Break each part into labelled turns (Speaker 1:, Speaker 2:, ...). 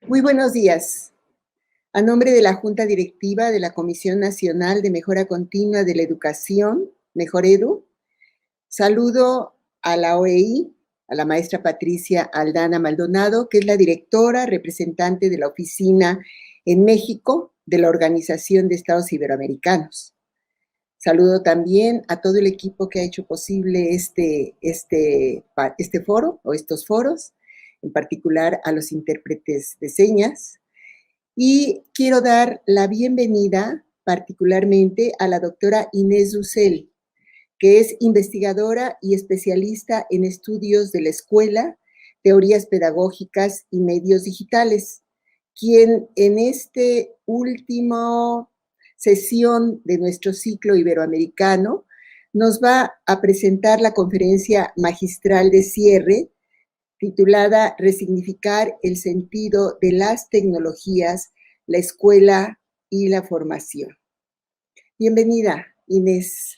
Speaker 1: Muy buenos días. A nombre de la Junta Directiva de la Comisión Nacional de Mejora Continua de la Educación, Mejoredu, saludo a la OEI, a la maestra Patricia Aldana Maldonado, que es la directora representante de la oficina en México de la Organización de Estados Iberoamericanos. Saludo también a todo el equipo que ha hecho posible este foro o estos foros, en particular a los intérpretes de señas. Y quiero dar la bienvenida particularmente a la doctora Inés Dussel, que es investigadora y especialista en estudios de la escuela, teorías pedagógicas y medios digitales, quien en este último sesión de nuestro ciclo iberoamericano nos va a presentar la conferencia magistral de cierre titulada Resignificar el sentido de las tecnologías, la escuela y la formación. Bienvenida, Inés.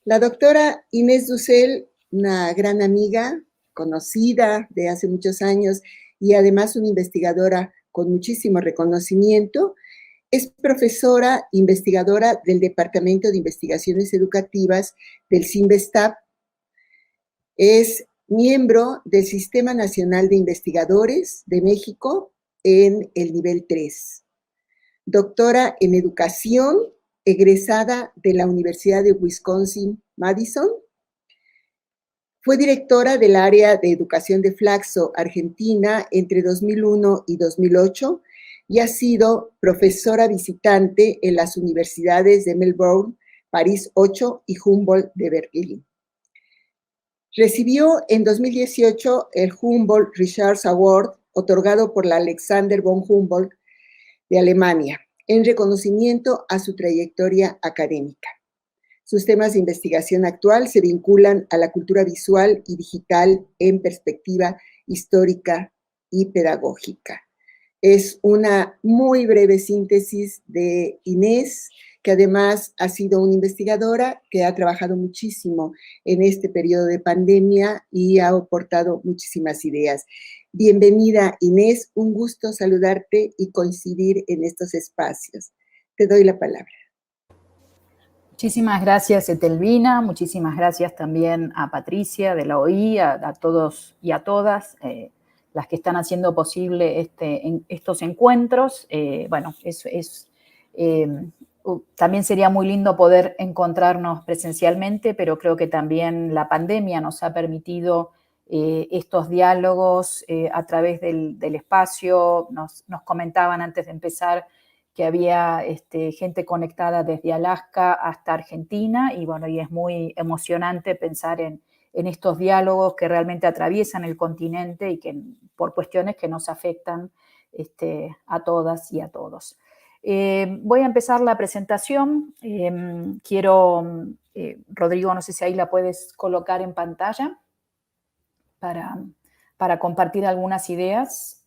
Speaker 1: La doctora Inés Dussel, una gran amiga, conocida de hace muchos años y además una investigadora con muchísimo reconocimiento, es profesora investigadora del Departamento de Investigaciones Educativas del CINVESTAB. Es miembro del Sistema Nacional de Investigadores de México en el nivel 3. Doctora en Educación, egresada de la Universidad de Wisconsin-Madison. Fue directora del área de educación de Flaxo, Argentina, entre 2001 y 2008 y ha sido profesora visitante en las universidades de Melbourne, París 8 y Humboldt de Berlín. Recibió en 2018 el Humboldt Research Award, otorgado por la Alexander von Humboldt de Alemania, en reconocimiento a su trayectoria académica. Sus temas de investigación actual se vinculan a la cultura visual y digital en perspectiva histórica y pedagógica. Es una muy breve síntesis de Inés, que además ha sido una investigadora que ha trabajado muchísimo en este periodo de pandemia y ha aportado muchísimas ideas. Bienvenida, Inés, un gusto saludarte y coincidir en estos espacios. Te doy la palabra.
Speaker 2: Muchísimas gracias, Etelvina. Muchísimas gracias también a Patricia de la OI, a todos y a todas las que están haciendo posible estos encuentros. También sería muy lindo poder encontrarnos presencialmente, pero creo que también la pandemia nos ha permitido estos diálogos a través del espacio. Nos comentaban antes de empezar que había gente conectada desde Alaska hasta Argentina, y bueno, y es muy emocionante pensar en estos diálogos que realmente atraviesan el continente y que por cuestiones que nos afectan a todas y a todos. Voy a empezar la presentación. Rodrigo, no sé si ahí la puedes colocar en pantalla para compartir algunas ideas.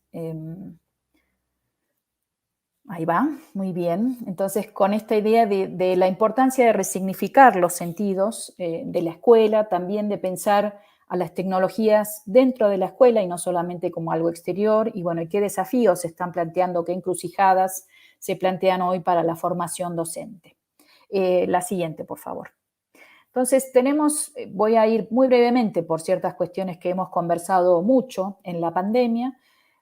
Speaker 2: Ahí va, muy bien. Entonces, con esta idea de la importancia de resignificar los sentidos de la escuela, también de pensar a las tecnologías dentro de la escuela y no solamente como algo exterior, y bueno, qué desafíos se están planteando, qué encrucijadas se plantean hoy para la formación docente. La siguiente, por favor. Entonces, voy a ir muy brevemente por ciertas cuestiones que hemos conversado mucho en la pandemia,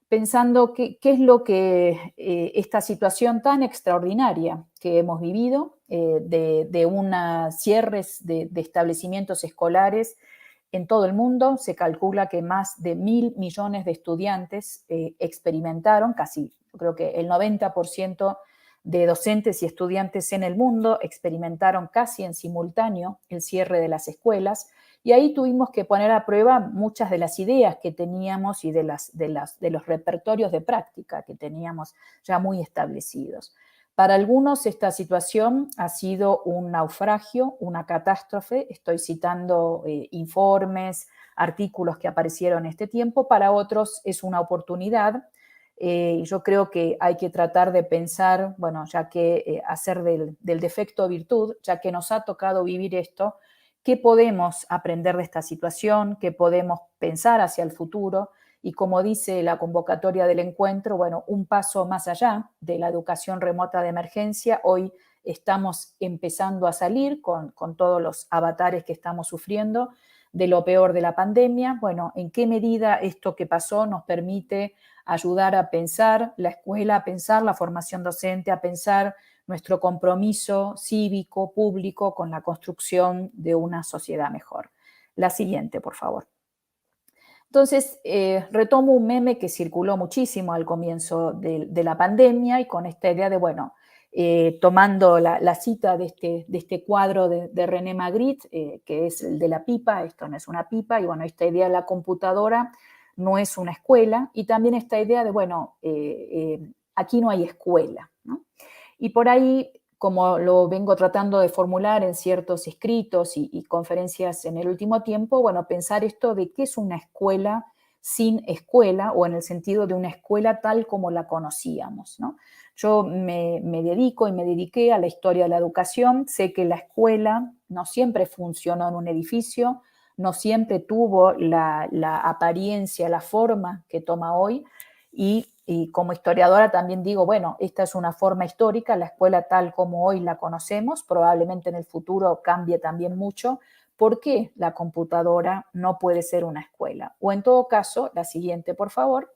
Speaker 2: pensando qué es lo que esta situación tan extraordinaria que hemos vivido, de unos cierres de establecimientos escolares en todo el mundo. Se calcula que más de 1.000 millones de estudiantes experimentaron, casi, yo creo que el 90% de docentes y estudiantes en el mundo experimentaron casi en simultáneo el cierre de las escuelas. Y ahí tuvimos que poner a prueba muchas de las ideas que teníamos y de los repertorios de práctica que teníamos ya muy establecidos. Para algunos esta situación ha sido un naufragio, una catástrofe. Estoy citando informes, artículos que aparecieron en este tiempo. Para otros es una oportunidad. Yo creo que hay que tratar de pensar, bueno, ya que hacer del defecto virtud, ya que nos ha tocado vivir esto, ¿qué podemos aprender de esta situación? ¿Qué podemos pensar hacia el futuro? y como dice la convocatoria del encuentro, bueno, un paso más allá de la educación remota de emergencia. Hoy estamos empezando a salir con todos los avatares que estamos sufriendo de lo peor de la pandemia. Bueno, ¿en qué medida esto que pasó nos permite ayudar a pensar la escuela, a pensar la formación docente, a pensar nuestro compromiso cívico, público, con la construcción de una sociedad mejor? La siguiente, por favor. Entonces, retomo un meme que circuló muchísimo al comienzo de la pandemia y con esta idea de, bueno, tomando la cita de este cuadro de René Magritte, que es el de la pipa. Esto no es una pipa, y bueno, esta idea de la computadora no es una escuela, y también esta idea de, bueno, aquí no hay escuela, ¿no? Y por ahí, como lo vengo tratando de formular en ciertos escritos y conferencias en el último tiempo, bueno, pensar esto de qué es una escuela sin escuela, o en el sentido de una escuela tal como la conocíamos, ¿no? Yo me dedico y me dediqué a la historia de la educación. Sé que la escuela no siempre funcionó en un edificio, no siempre tuvo la apariencia, la forma que toma hoy, y como historiadora también digo, bueno, esta es una forma histórica, la escuela tal como hoy la conocemos, probablemente en el futuro cambie también mucho. ¿Por qué la computadora no puede ser una escuela? O en todo caso, la siguiente, por favor.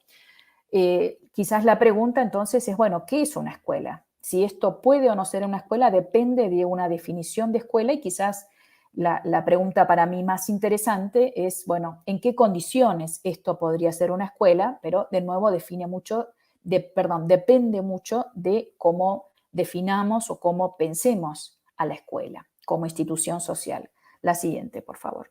Speaker 2: Quizás la pregunta entonces es, bueno, ¿qué es una escuela? Si esto puede o no ser una escuela depende de una definición de escuela, y quizás la pregunta para mí más interesante es, bueno, ¿en qué condiciones esto podría ser una escuela? Pero de nuevo depende mucho de cómo definamos o cómo pensemos a la escuela como institución social. La siguiente, por favor.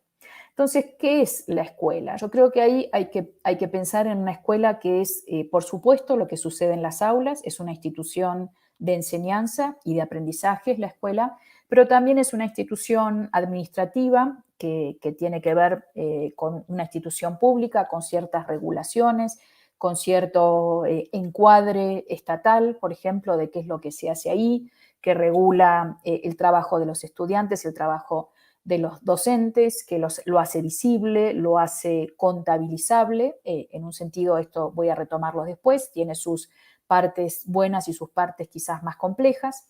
Speaker 2: Entonces, ¿qué es la escuela? Yo creo que ahí hay que pensar en una escuela que es, por supuesto, lo que sucede en las aulas. Es una institución de enseñanza y de aprendizaje, es la escuela, pero también es una institución administrativa que tiene que ver con una institución pública, con ciertas regulaciones, con cierto encuadre estatal, por ejemplo, de qué es lo que se hace ahí, que regula el trabajo de los estudiantes, el trabajo de los docentes, que lo hace visible, lo hace contabilizable. En un sentido, esto voy a retomarlo después, tiene sus partes buenas y sus partes quizás más complejas.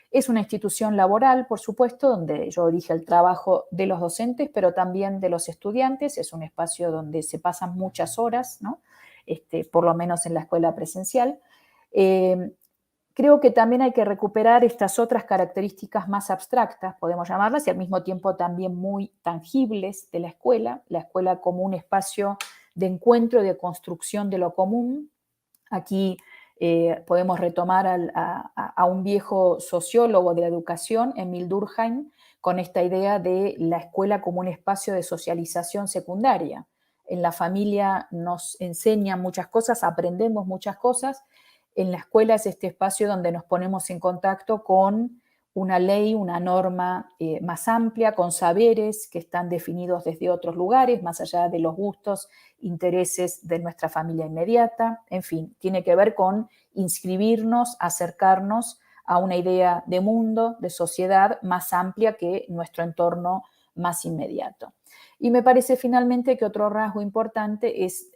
Speaker 2: Es una institución laboral, por supuesto, donde yo dije el trabajo de los docentes, pero también de los estudiantes. Es un espacio donde se pasan muchas horas, ¿no? Por lo menos en la escuela presencial. Creo que también hay que recuperar estas otras características más abstractas, podemos llamarlas, y al mismo tiempo también muy tangibles de la escuela como un espacio de encuentro y de construcción de lo común. Aquí podemos retomar a un viejo sociólogo de la educación, Emil Durkheim, con esta idea de la escuela como un espacio de socialización secundaria. En la familia nos enseñan muchas cosas, aprendemos muchas cosas. En la escuela es este espacio donde nos ponemos en contacto con una ley, una norma más amplia, con saberes que están definidos desde otros lugares, más allá de los gustos, intereses de nuestra familia inmediata. En fin, tiene que ver con inscribirnos, acercarnos a una idea de mundo, de sociedad más amplia que nuestro entorno más inmediato. Y me parece finalmente que otro rasgo importante es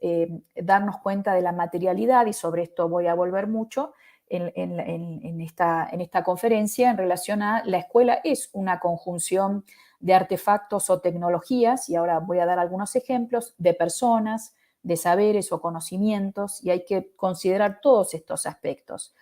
Speaker 2: darnos cuenta de la materialidad, y sobre esto voy a volver mucho en esta conferencia, en relación a la escuela es una conjunción de artefactos o tecnologías, y ahora voy a dar algunos ejemplos, de personas, de saberes o conocimientos, y hay que considerar todos estos aspectos.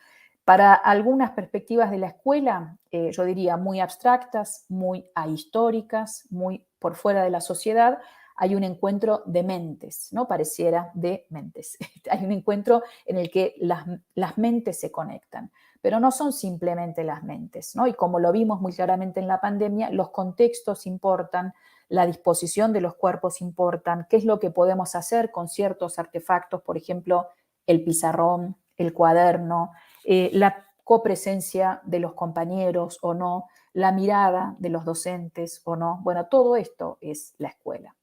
Speaker 2: Para algunas perspectivas de la escuela, yo diría muy abstractas, muy ahistóricas, muy por fuera de la sociedad, hay un encuentro de mentes, ¿no? Pareciera de mentes. Hay un encuentro en el que las mentes se conectan, pero no son simplemente las mentes, ¿no? Y como lo vimos muy claramente en la pandemia, los contextos importan, la disposición de los cuerpos importan, qué es lo que podemos hacer con ciertos artefactos, por ejemplo, el pizarrón, el cuaderno, la copresencia de los compañeros o no, la mirada de los docentes o no. Bueno, todo esto es la escuela.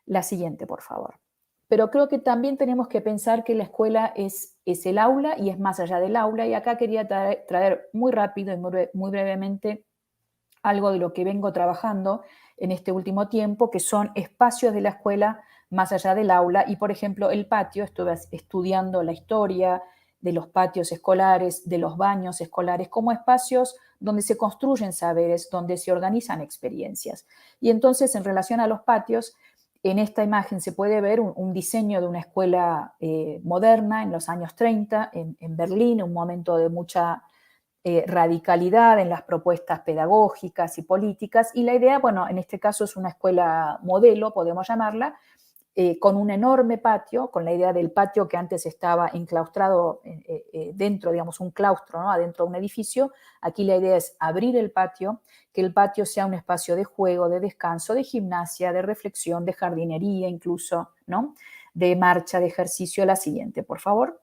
Speaker 2: La siguiente, por favor. Pero creo que también tenemos que pensar que la escuela es el aula y es más allá del aula, y acá quería traer muy rápido y muy brevemente algo de lo que vengo trabajando en este último tiempo, que son espacios de la escuela más allá del aula. Y, por ejemplo, el patio, estuve estudiando la historia de los patios escolares, de los baños escolares, como espacios donde se construyen saberes, donde se organizan experiencias. Y entonces, en relación a los patios, en esta imagen se puede ver un diseño de una escuela moderna en los años 30 en Berlín, un momento de mucha radicalidad en las propuestas pedagógicas y políticas. Y la idea, bueno, en este caso es una escuela modelo, podemos llamarla, con un enorme patio, con la idea del patio que antes estaba enclaustrado dentro, digamos, un claustro, ¿no? Adentro de un edificio. Aquí la idea es abrir el patio, que el patio sea un espacio de juego, de descanso, de gimnasia, de reflexión, de jardinería incluso, ¿no? De marcha, de ejercicio. La siguiente, por favor.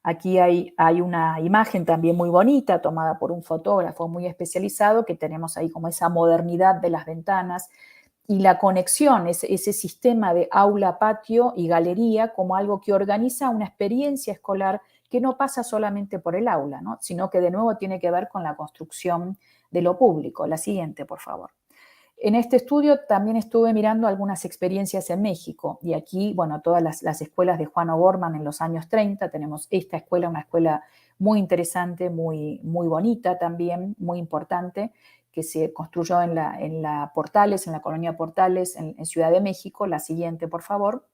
Speaker 2: Aquí hay una imagen también muy bonita tomada por un fotógrafo muy especializado, que tenemos ahí como esa modernidad de las ventanas y la conexión, ese sistema de aula, patio y galería como algo que organiza una experiencia escolar que no pasa solamente por el aula, ¿no? Sino que de nuevo tiene que ver con la construcción de lo público. La siguiente, por favor. En este estudio también estuve mirando algunas experiencias en México y aquí, bueno, todas las escuelas de Juan O'Gorman en los años 30, tenemos esta escuela, una escuela muy interesante, muy bonita también, muy importante, que se construyó en la Portales, en la colonia Portales, en Ciudad de México. La siguiente, por favor.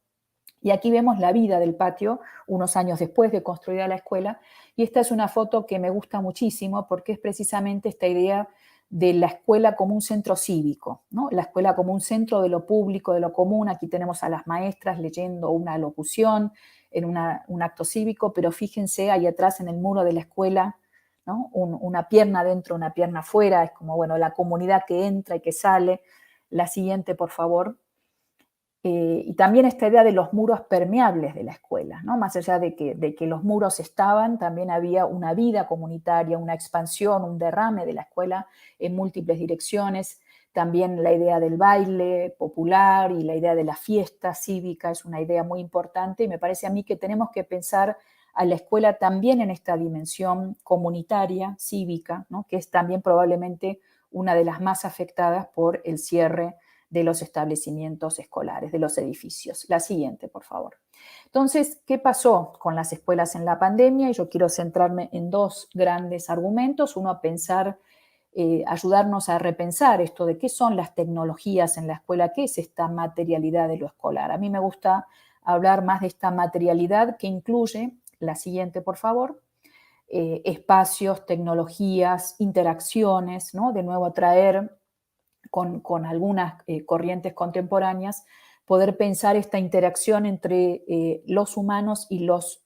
Speaker 2: Y aquí vemos la vida del patio unos años después de construida la escuela. Y esta es una foto que me gusta muchísimo porque es precisamente esta idea de la escuela como un centro cívico, ¿no? La escuela como un centro de lo público, de lo común. Aquí tenemos a las maestras leyendo una locución en un acto cívico, pero fíjense ahí atrás en el muro de la escuela, ¿no? Una pierna dentro, una pierna afuera, es como, bueno, la comunidad que entra y que sale. La siguiente, por favor. Y también esta idea de los muros permeables de la escuela, ¿no? Más allá de que los muros estaban, también había una vida comunitaria, una expansión, un derrame de la escuela en múltiples direcciones. También la idea del baile popular y la idea de la fiesta cívica es una idea muy importante y me parece a mí que tenemos que pensar a la escuela también en esta dimensión comunitaria, cívica, ¿no? Que es también probablemente una de las más afectadas por el cierre de los establecimientos escolares, de los edificios. La siguiente, por favor. Entonces, ¿qué pasó con las escuelas en la pandemia? Y yo quiero centrarme en dos grandes argumentos. Uno, pensar, ayudarnos a repensar esto de qué son las tecnologías en la escuela, qué es esta materialidad de lo escolar. A mí me gusta hablar más de esta materialidad que incluye, la siguiente, por favor, espacios, tecnologías, interacciones, ¿no? De nuevo, traer con algunas corrientes contemporáneas, poder pensar esta interacción entre los humanos y los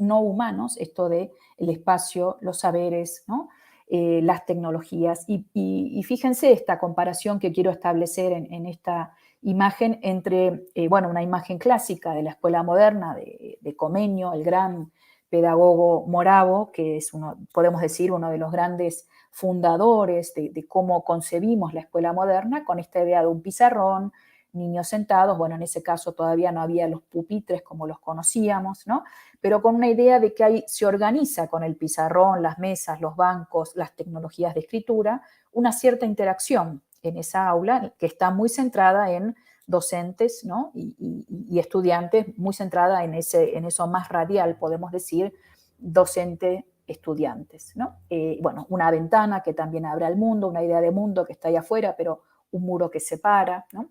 Speaker 2: no humanos, esto de el espacio, los saberes, ¿no? Las tecnologías. Y fíjense esta comparación que quiero establecer en esta imagen entre, bueno, una imagen clásica de la escuela moderna de Comenio, el gran pedagogo moravo, que es podemos decir, uno de los grandes fundadores de cómo concebimos la escuela moderna, con esta idea de un pizarrón, niños sentados, bueno, en ese caso todavía no había los pupitres como los conocíamos, ¿no? Pero con una idea de que ahí se organiza con el pizarrón, las mesas, los bancos, las tecnologías de escritura, una cierta interacción en esa aula que está muy centrada en docentes, ¿no? y estudiantes, muy centrada en eso más radial, podemos decir, docente estudiantes, ¿no? Bueno, una ventana que también abre al mundo, una idea de mundo que está ahí afuera, pero un muro que separa, ¿no?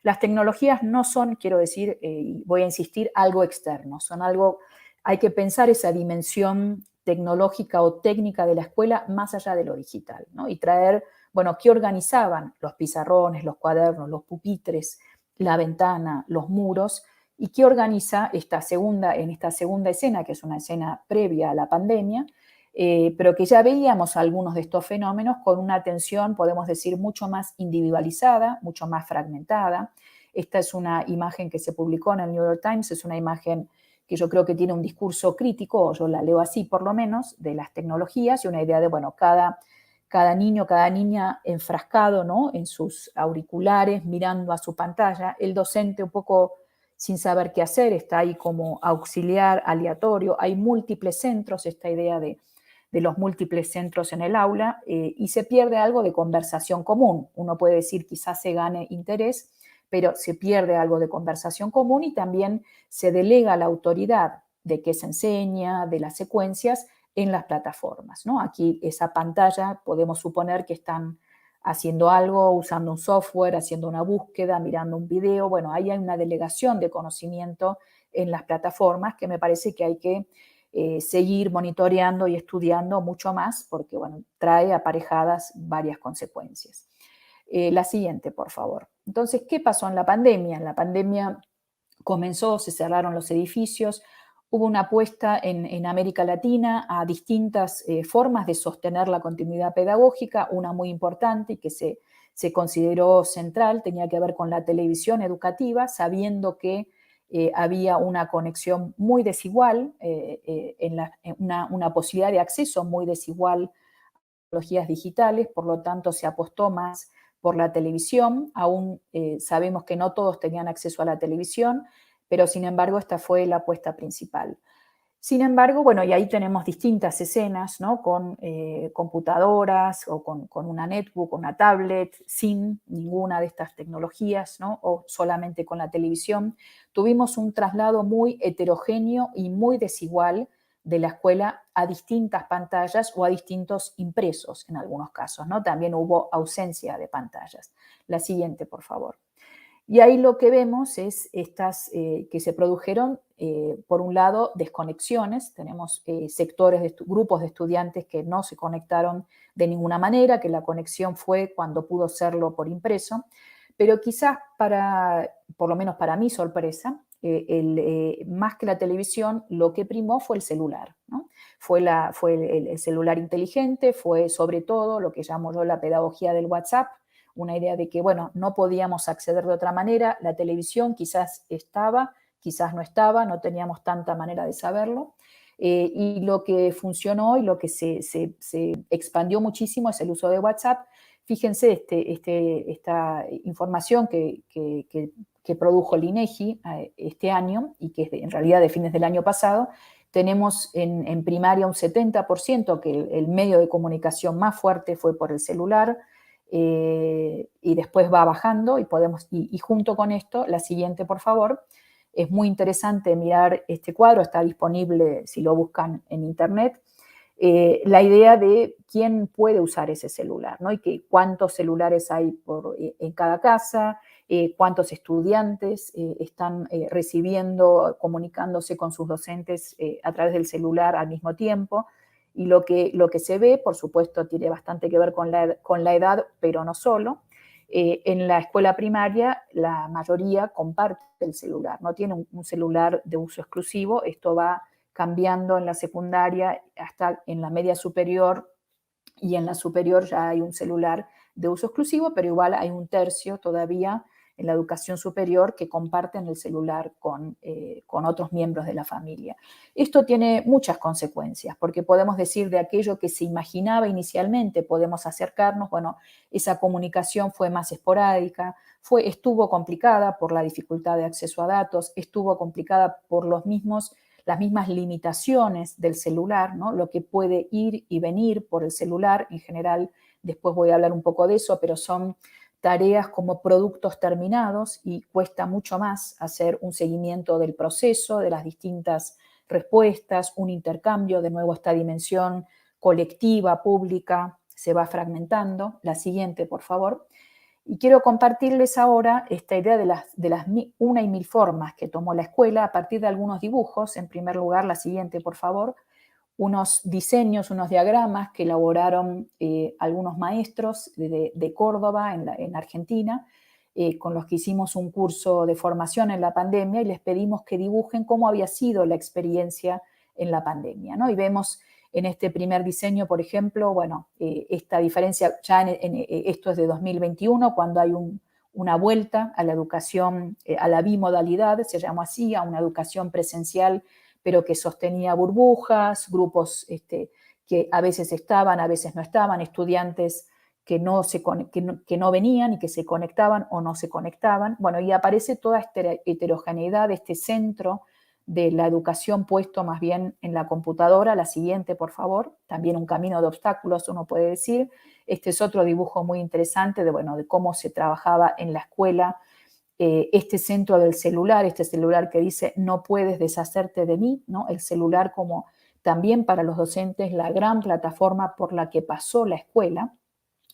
Speaker 2: Las tecnologías no son, quiero decir, y voy a insistir, algo externo, son algo, hay que pensar esa dimensión tecnológica o técnica de la escuela más allá de lo digital, ¿no? Y traer, bueno, qué organizaban los pizarrones, los cuadernos, los pupitres, la ventana, los muros, y qué organiza en esta segunda escena, que es una escena previa a la pandemia, pero que ya veíamos algunos de estos fenómenos con una atención, podemos decir, mucho más individualizada, mucho más fragmentada. Esta es una imagen que se publicó en el New York Times, es una imagen que yo creo que tiene un discurso crítico, o yo la leo así por lo menos, de las tecnologías y una idea de, bueno, cada niño, cada niña enfrascado, ¿no? En sus auriculares, mirando a su pantalla, el docente un poco sin saber qué hacer, está ahí como auxiliar, aleatorio, hay múltiples centros, esta idea de los múltiples centros en el aula, y se pierde algo de conversación común. Uno puede decir quizás se gane interés, pero se pierde algo de conversación común y también se delega la autoridad de qué se enseña, de las secuencias, en las plataformas, ¿no? Aquí esa pantalla podemos suponer que están haciendo algo, usando un software, haciendo una búsqueda, mirando un video. Bueno, ahí hay una delegación de conocimiento en las plataformas que me parece que hay que seguir monitoreando y estudiando mucho más porque, bueno, trae aparejadas varias consecuencias. La siguiente, por favor. Entonces, ¿qué pasó en la pandemia? En la pandemia comenzó, se cerraron los edificios, hubo una apuesta en América Latina a distintas formas de sostener la continuidad pedagógica, una muy importante y que se consideró central, tenía que ver con la televisión educativa, sabiendo que había una conexión muy desigual, una posibilidad de acceso muy desigual a tecnologías digitales, por lo tanto se apostó más por la televisión, aún sabemos que no todos tenían acceso a la televisión, pero sin embargo esta fue la apuesta principal. Sin embargo, bueno, y ahí tenemos distintas escenas, ¿no? Con computadoras o con una netbook, una tablet, sin ninguna de estas tecnologías, ¿no? O solamente con la televisión. Tuvimos un traslado muy heterogéneo y muy desigual de la escuela a distintas pantallas o a distintos impresos en algunos casos, ¿no? También hubo ausencia de pantallas. La siguiente, por favor. Y ahí lo que vemos es estas que se produjeron, por un lado, desconexiones. Tenemos sectores, grupos de estudiantes que no se conectaron de ninguna manera, que la conexión fue cuando pudo serlo por impreso. Pero quizás por lo menos para mi sorpresa, más que la televisión, lo que primó fue el celular, ¿no? Fue el celular inteligente, fue sobre todo lo que llamo yo la pedagogía del WhatsApp, una idea de que, bueno, no podíamos acceder de otra manera, la televisión quizás estaba, quizás no estaba, no teníamos tanta manera de saberlo, y lo que funcionó y lo que se expandió muchísimo es el uso de WhatsApp. Fíjense esta información que produjo el INEGI este año y que es en realidad de fines del año pasado. Tenemos en primaria un 70% que el medio de comunicación más fuerte fue por el celular, y después va bajando y junto con esto, la siguiente por favor, es muy interesante mirar este cuadro, está disponible si lo buscan en internet, la idea de quién puede usar ese celular, ¿no? Y cuántos celulares hay en cada casa, cuántos estudiantes están recibiendo, comunicándose con sus docentes a través del celular al mismo tiempo. Y lo que se ve, por supuesto, tiene bastante que ver con la edad, pero no solo. En la escuela primaria, la mayoría comparte el celular, no tiene un celular de uso exclusivo. Esto va cambiando en la secundaria hasta en la media superior, y en la superior ya hay un celular de uso exclusivo, pero igual hay un tercio todavía en la educación superior que comparten el celular con otros miembros de la familia. Esto tiene muchas consecuencias, porque podemos decir de aquello que se imaginaba inicialmente, podemos acercarnos, bueno, esa comunicación fue más esporádica, estuvo complicada por la dificultad de acceso a datos, estuvo complicada por las mismas limitaciones del celular, ¿no? Lo que puede ir y venir por el celular, en general, después voy a hablar un poco de eso, pero son tareas como productos terminados y cuesta mucho más hacer un seguimiento del proceso, de las distintas respuestas, un intercambio, de nuevo esta dimensión colectiva, pública, se va fragmentando. La siguiente, por favor. Y quiero compartirles ahora esta idea de las una y mil formas que tomó la escuela a partir de algunos dibujos. En primer lugar, la siguiente, por favor. Unos diseños, unos diagramas que elaboraron algunos maestros de Córdoba, en Argentina, con los que hicimos un curso de formación en la pandemia y les pedimos que dibujen cómo había sido la experiencia en la pandemia, ¿no? Y vemos en este primer diseño, por ejemplo, bueno, esta diferencia, ya esto es de 2021, cuando hay una vuelta a la educación, a la bimodalidad, se llamó así, a una educación presencial, pero que sostenía burbujas, grupos que a veces estaban, a veces no estaban, estudiantes que no venían y que se conectaban o no se conectaban. Bueno, y aparece toda esta heterogeneidad, este centro de la educación puesto más bien en la computadora. La siguiente, por favor. También un camino de obstáculos, uno puede decir. Este es otro dibujo muy interesante de cómo se trabajaba en la escuela este centro del celular, este celular que dice no puedes deshacerte de mí, ¿no? El celular como también para los docentes la gran plataforma por la que pasó la escuela,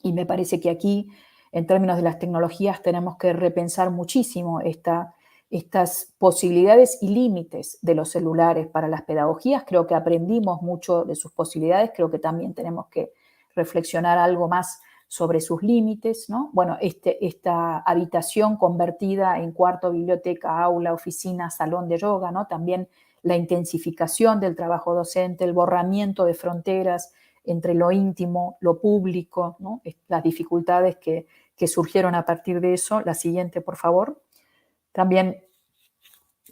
Speaker 2: y me parece que aquí, en términos de las tecnologías, tenemos que repensar muchísimo estas posibilidades y límites de los celulares para las pedagogías. Creo que aprendimos mucho de sus posibilidades, creo que también tenemos que reflexionar algo más sobre sus límites, ¿no? Bueno, esta habitación convertida en cuarto, biblioteca, aula, oficina, salón de yoga, ¿no? También la intensificación del trabajo docente, el borramiento de fronteras entre lo íntimo, lo público, ¿no? Las dificultades que surgieron a partir de eso. La siguiente, por favor. También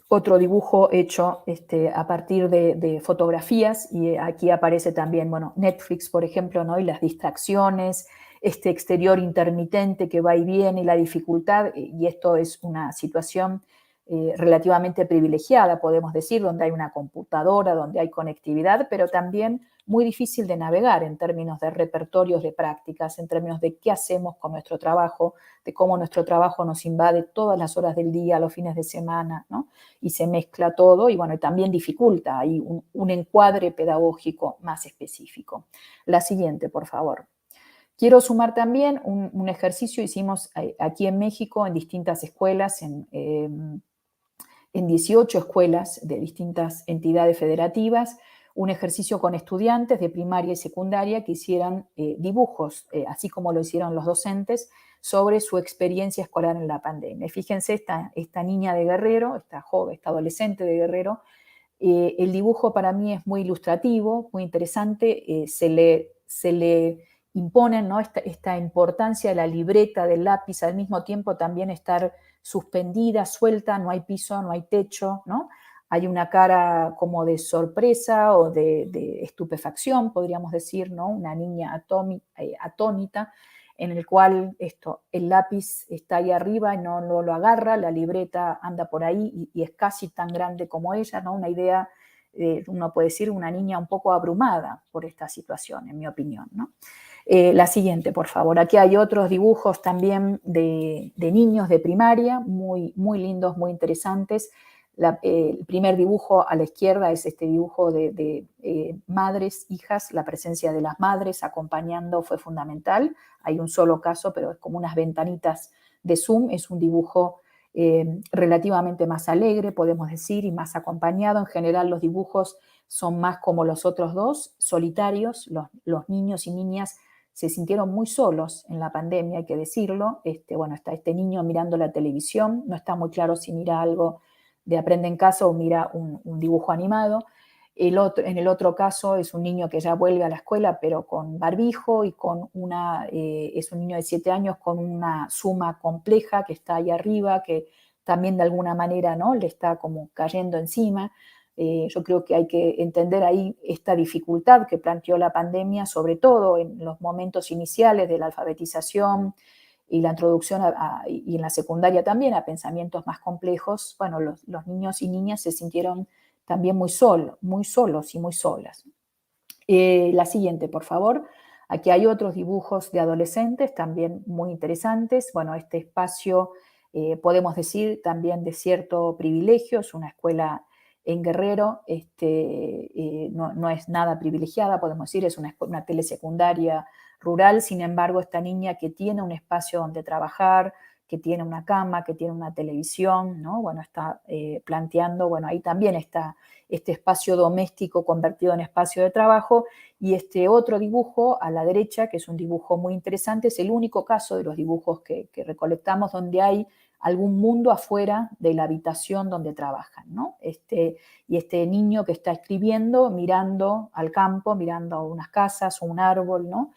Speaker 2: otro dibujo hecho a partir de fotografías, y aquí aparece también, bueno, Netflix, por ejemplo, ¿no? Y las distracciones, este exterior intermitente que va y viene y la dificultad, y esto es una situación relativamente privilegiada, podemos decir, donde hay una computadora, donde hay conectividad, pero también muy difícil de navegar en términos de repertorios de prácticas, en términos de qué hacemos con nuestro trabajo, de cómo nuestro trabajo nos invade todas las horas del día, los fines de semana, ¿no? Y se mezcla todo y bueno, también dificulta ahí un encuadre pedagógico más específico. La siguiente, por favor. Quiero sumar también un ejercicio, hicimos aquí en México en distintas escuelas, en 18 escuelas de distintas entidades federativas, un ejercicio con estudiantes de primaria y secundaria que hicieran dibujos, así como lo hicieron los docentes, sobre su experiencia escolar en la pandemia. Fíjense, esta niña de Guerrero, esta joven, esta adolescente de Guerrero, el dibujo para mí es muy ilustrativo, muy interesante, se le imponen, ¿no? esta importancia de la libreta, del lápiz, al mismo tiempo también estar suspendida, suelta, no hay piso, no hay techo, ¿no? Hay una cara como de sorpresa o de estupefacción, podríamos decir, ¿no? Una niña atónita, en el cual el lápiz está ahí arriba y no lo agarra, la libreta anda por ahí y es casi tan grande como ella, ¿no? Una idea, uno puede decir, una niña un poco abrumada por esta situación, en mi opinión, ¿no? La siguiente, por favor. Aquí hay otros dibujos también de niños de primaria, muy, muy lindos, muy interesantes. El primer dibujo a la izquierda es este dibujo de madres, hijas, la presencia de las madres acompañando fue fundamental. Hay un solo caso, pero es como unas ventanitas de Zoom, es un dibujo relativamente más alegre, podemos decir, y más acompañado. En general los dibujos son más como los otros dos, solitarios. Los niños y niñas se sintieron muy solos en la pandemia, hay que decirlo. Bueno, está este niño mirando la televisión, no está muy claro si mira algo de Aprende en Casa o mira un dibujo animado. En el otro caso es un niño que ya vuelve a la escuela, pero con barbijo y es un niño de 7 años con una suma compleja que está ahí arriba, que también de alguna manera, ¿no?, le está como cayendo encima. Yo creo que hay que entender ahí esta dificultad que planteó la pandemia, sobre todo en los momentos iniciales de la alfabetización y la introducción y en la secundaria también a pensamientos más complejos. Bueno, los niños y niñas se sintieron también muy solos y muy solas. La siguiente, por favor. Aquí hay otros dibujos de adolescentes también muy interesantes. Bueno, este espacio, podemos decir, también de cierto privilegio, es una escuela en Guerrero, no es nada privilegiada, podemos decir, es una telesecundaria rural. Sin embargo, esta niña que tiene un espacio donde trabajar, que tiene una cama, que tiene una televisión, ¿no? Bueno, está planteando, bueno, ahí también está este espacio doméstico convertido en espacio de trabajo. Y este otro dibujo a la derecha, que es un dibujo muy interesante, es el único caso de los dibujos que recolectamos donde hay algún mundo afuera de la habitación donde trabajan, ¿no? Y este niño que está escribiendo, mirando al campo, mirando a unas casas o un árbol, ¿no?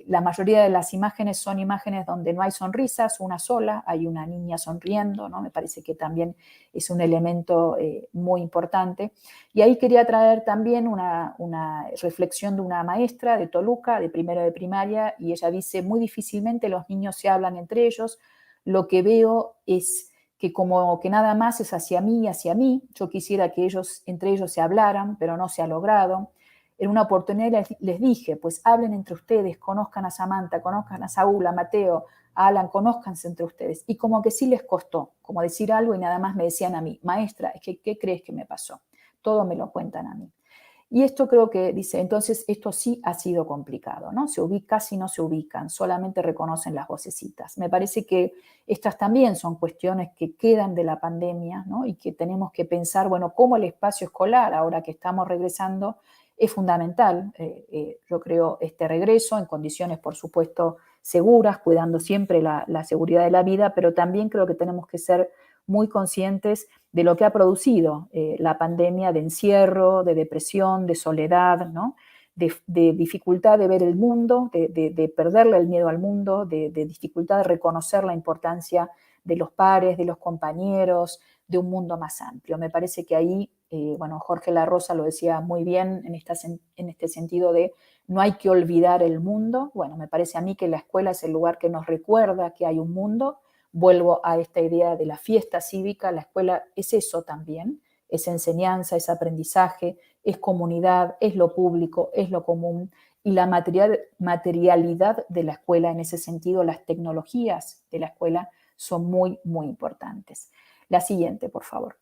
Speaker 2: La mayoría de las imágenes son imágenes donde no hay sonrisas, una sola, hay una niña sonriendo, ¿no? Me parece que también es un elemento muy importante. Y ahí quería traer también una reflexión de una maestra de Toluca, de primero de primaria, y ella dice, muy difícilmente los niños se hablan entre ellos, lo que veo es que como que nada más es hacia mí y hacia mí, yo quisiera que entre ellos se hablaran, pero no se ha logrado. en una oportunidad les dije, pues hablen entre ustedes, conozcan a Samantha, conozcan a Saúl, a Mateo, a Alan, conózcanse entre ustedes. Y como que sí les costó, como decir algo y nada más me decían a mí, maestra, es que, ¿qué crees que me pasó? Todo me lo cuentan a mí. Y esto creo que dice, entonces esto sí ha sido complicado, ¿no? Se ubica, casi no se ubican, solamente reconocen las vocecitas. Me parece que estas también son cuestiones que quedan de la pandemia, ¿no? Y que tenemos que pensar, bueno, cómo el espacio escolar, ahora que estamos regresando, es fundamental. Yo creo este regreso en condiciones, por supuesto, seguras, cuidando siempre la seguridad de la vida, pero también creo que tenemos que ser muy conscientes de lo que ha producido la pandemia de encierro, de depresión, de soledad, ¿no? de dificultad de ver el mundo, de perderle el miedo al mundo, de dificultad de reconocer la importancia de los pares, de los compañeros, de un mundo más amplio. Me parece que ahí, bueno, Jorge La Rosa lo decía muy bien en este sentido de no hay que olvidar el mundo. Bueno, me parece a mí que la escuela es el lugar que nos recuerda que hay un mundo. Vuelvo a esta idea de la fiesta cívica, la escuela es eso también, es enseñanza, es aprendizaje, es comunidad, es lo público, es lo común, y la materialidad de la escuela, en ese sentido, las tecnologías de la escuela son muy, muy importantes. La siguiente, por favor.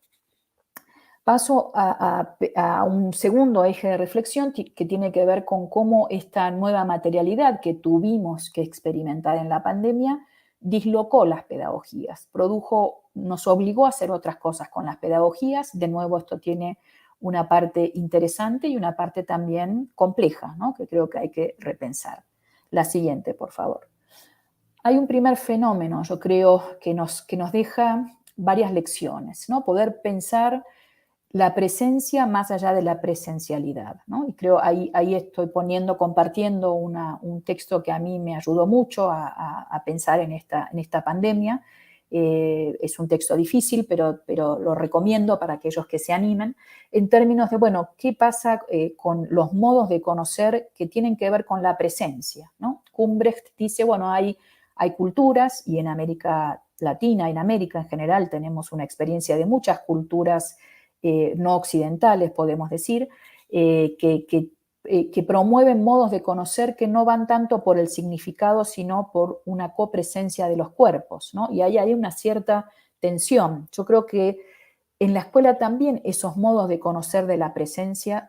Speaker 2: Paso a un segundo eje de reflexión que tiene que ver con cómo esta nueva materialidad que tuvimos que experimentar en la pandemia dislocó las pedagogías, nos obligó a hacer otras cosas con las pedagogías. De nuevo, esto tiene una parte interesante y una parte también compleja, ¿no? Que creo que hay que repensar. La siguiente, por favor. Hay un primer fenómeno, yo creo, que nos deja varias lecciones, ¿no? Poder pensar la presencia más allá de la presencialidad, ¿no? Y creo ahí estoy compartiendo un texto que a mí me ayudó mucho a pensar en esta pandemia. Es un texto difícil, pero lo recomiendo para aquellos que se animen, en términos de, bueno, ¿qué pasa con los modos de conocer que tienen que ver con la presencia, ¿no? Kumbrecht dice, bueno, hay culturas, y en América Latina, en América en general, tenemos una experiencia de muchas culturas no occidentales, podemos decir, que promueven modos de conocer que no van tanto por el significado, sino por una copresencia de los cuerpos, ¿no? Y ahí hay una cierta tensión. Yo creo que en la escuela también esos modos de conocer de la presencia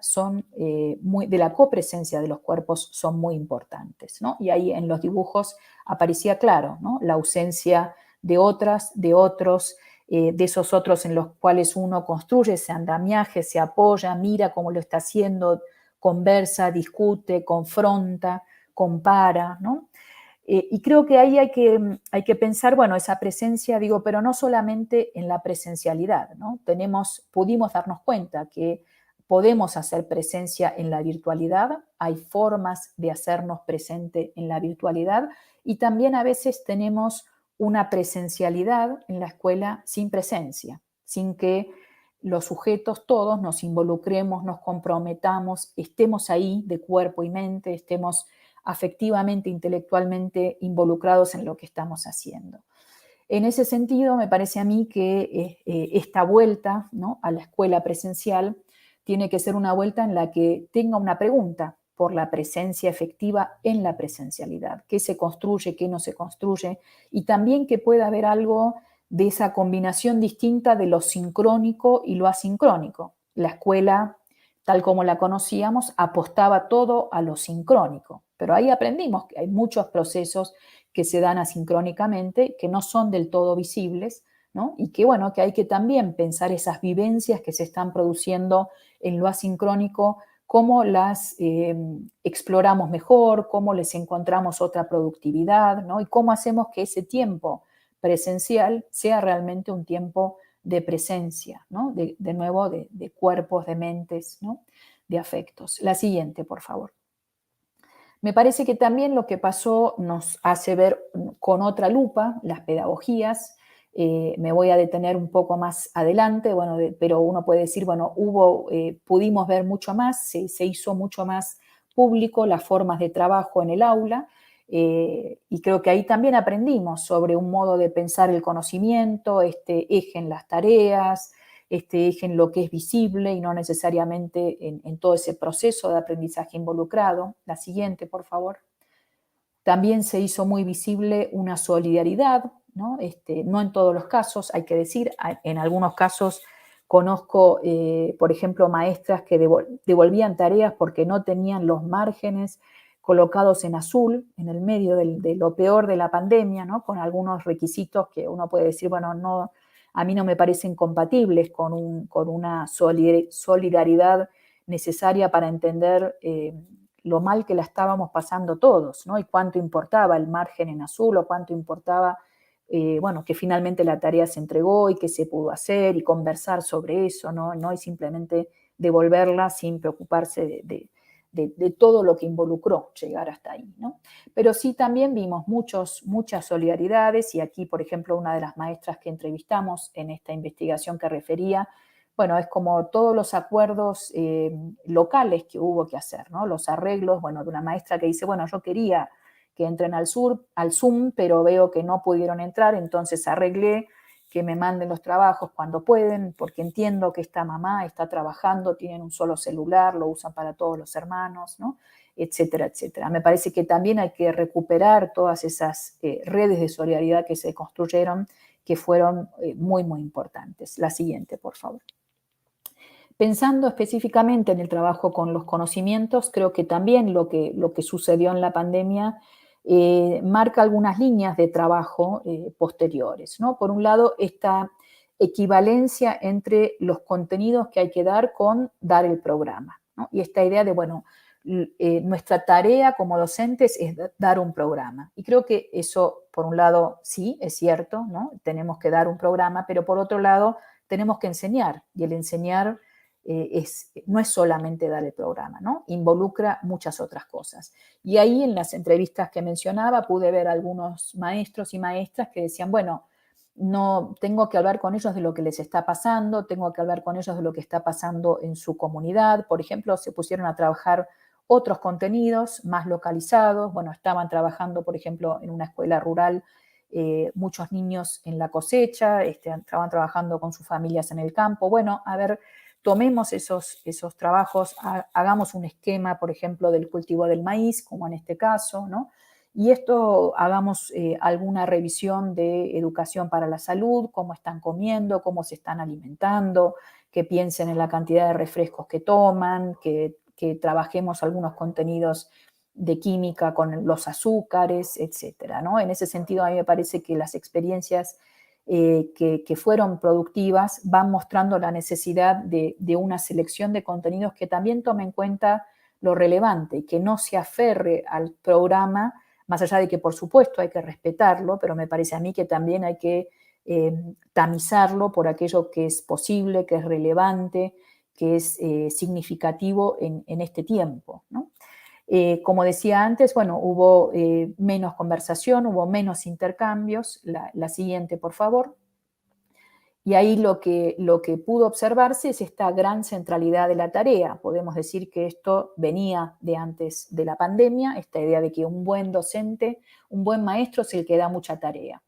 Speaker 2: de la copresencia de los cuerpos son muy importantes, ¿no? Y ahí en los dibujos aparecía claro, ¿no? La ausencia de otras, de otros, de esos otros en los cuales uno construye ese andamiaje, se apoya, mira cómo lo está haciendo, conversa, discute, confronta, compara, ¿no? Y creo que ahí hay que pensar, bueno, esa presencia, digo, pero no solamente en la presencialidad, ¿no? Pudimos darnos cuenta que podemos hacer presencia en la virtualidad, hay formas de hacernos presente en la virtualidad, y también a veces tenemos una presencialidad en la escuela sin presencia, sin que los sujetos todos nos involucremos, nos comprometamos, estemos ahí de cuerpo y mente, estemos afectivamente, intelectualmente involucrados en lo que estamos haciendo. En ese sentido, me parece a mí que esta vuelta, ¿no?, a la escuela presencial tiene que ser una vuelta en la que tenga una pregunta por la presencia efectiva en la presencialidad. ¿Qué se construye, qué no se construye? Y también que pueda haber algo de esa combinación distinta de lo sincrónico y lo asincrónico. La escuela, tal como la conocíamos, apostaba todo a lo sincrónico, pero ahí aprendimos que hay muchos procesos que se dan asincrónicamente, que no son del todo visibles, ¿no? Y que, bueno, que hay que también pensar esas vivencias que se están produciendo en lo asincrónico, cómo las exploramos mejor, cómo les encontramos otra productividad, ¿no? Y cómo hacemos que ese tiempo presencial sea realmente un tiempo de presencia, ¿no? De nuevo, de cuerpos, de mentes, ¿no?, de afectos. La siguiente, por favor. Me parece que también lo que pasó nos hace ver con otra lupa las pedagogías. Me voy a detener un poco más adelante, bueno, pero uno puede decir, bueno, pudimos ver mucho más, se hizo mucho más público las formas de trabajo en el aula, y creo que ahí también aprendimos sobre un modo de pensar el conocimiento, este eje en las tareas, este eje en lo que es visible y no necesariamente en todo ese proceso de aprendizaje involucrado. La siguiente, por favor. También se hizo muy visible una solidaridad, ¿no? No en todos los casos, hay que decir, en algunos casos conozco, por ejemplo, maestras que devolvían tareas porque no tenían los márgenes colocados en azul, en el medio de lo peor de la pandemia, ¿no? Con algunos requisitos que uno puede decir, bueno, no, a mí no me parecen compatibles con una solidaridad necesaria para entender lo mal que la estábamos pasando todos, ¿no? Y cuánto importaba el margen en azul o cuánto importaba, bueno, que finalmente la tarea se entregó y que se pudo hacer y conversar sobre eso, ¿no? Y simplemente devolverla sin preocuparse de todo lo que involucró llegar hasta ahí, ¿no? Pero sí también vimos muchas solidaridades y aquí, por ejemplo, una de las maestras que entrevistamos en esta investigación que refería, bueno, es como todos los acuerdos locales que hubo que hacer, ¿no? Los arreglos, bueno, de una maestra que dice, bueno, yo quería que entren al Zoom, pero veo que no pudieron entrar, entonces arreglé que me manden los trabajos cuando pueden, porque entiendo que esta mamá está trabajando, tienen un solo celular, lo usan para todos los hermanos, ¿no? Etcétera, etcétera. Me parece que también hay que recuperar todas esas redes de solidaridad que se construyeron, que fueron muy, muy importantes. La siguiente, por favor. Pensando específicamente en el trabajo con los conocimientos, creo que también lo que sucedió en la pandemia marca algunas líneas de trabajo posteriores, ¿no? Por un lado, esta equivalencia entre los contenidos que hay que dar con dar el programa, ¿no? Y esta idea de, bueno, nuestra tarea como docentes es dar un programa. Y creo que eso, por un lado, sí, es cierto, ¿no? Tenemos que dar un programa, pero por otro lado, tenemos que enseñar, y el enseñar no es solamente dar el programa, ¿no? Involucra muchas otras cosas. Y ahí en las entrevistas que mencionaba pude ver algunos maestros y maestras que decían, bueno, no tengo que hablar con ellos de lo que les está pasando, tengo que hablar con ellos de lo que está pasando en su comunidad. Por ejemplo, se pusieron a trabajar otros contenidos más localizados. Bueno, estaban trabajando, por ejemplo, en una escuela rural, muchos niños en la cosecha, estaban trabajando con sus familias en el campo. Bueno, a ver, tomemos esos trabajos, hagamos un esquema, por ejemplo, del cultivo del maíz, como en este caso, ¿no? Y esto hagamos alguna revisión de educación para la salud, cómo están comiendo, cómo se están alimentando, que piensen en la cantidad de refrescos que toman, que trabajemos algunos contenidos de química con los azúcares, etcétera, ¿no? En ese sentido, a mí me parece que las experiencias que fueron productivas van mostrando la necesidad de una selección de contenidos que también tome en cuenta lo relevante y que no se aferre al programa, más allá de que por supuesto hay que respetarlo, pero me parece a mí que también hay que tamizarlo por aquello que es posible, que es relevante, que es significativo en este tiempo, ¿no? Como decía antes, bueno, hubo menos conversación, hubo menos intercambios. La siguiente, por favor. Y ahí lo que pudo observarse es esta gran centralidad de la tarea. Podemos decir que esto venía de antes de la pandemia, esta idea de que un buen docente, un buen maestro es el que da mucha tarea.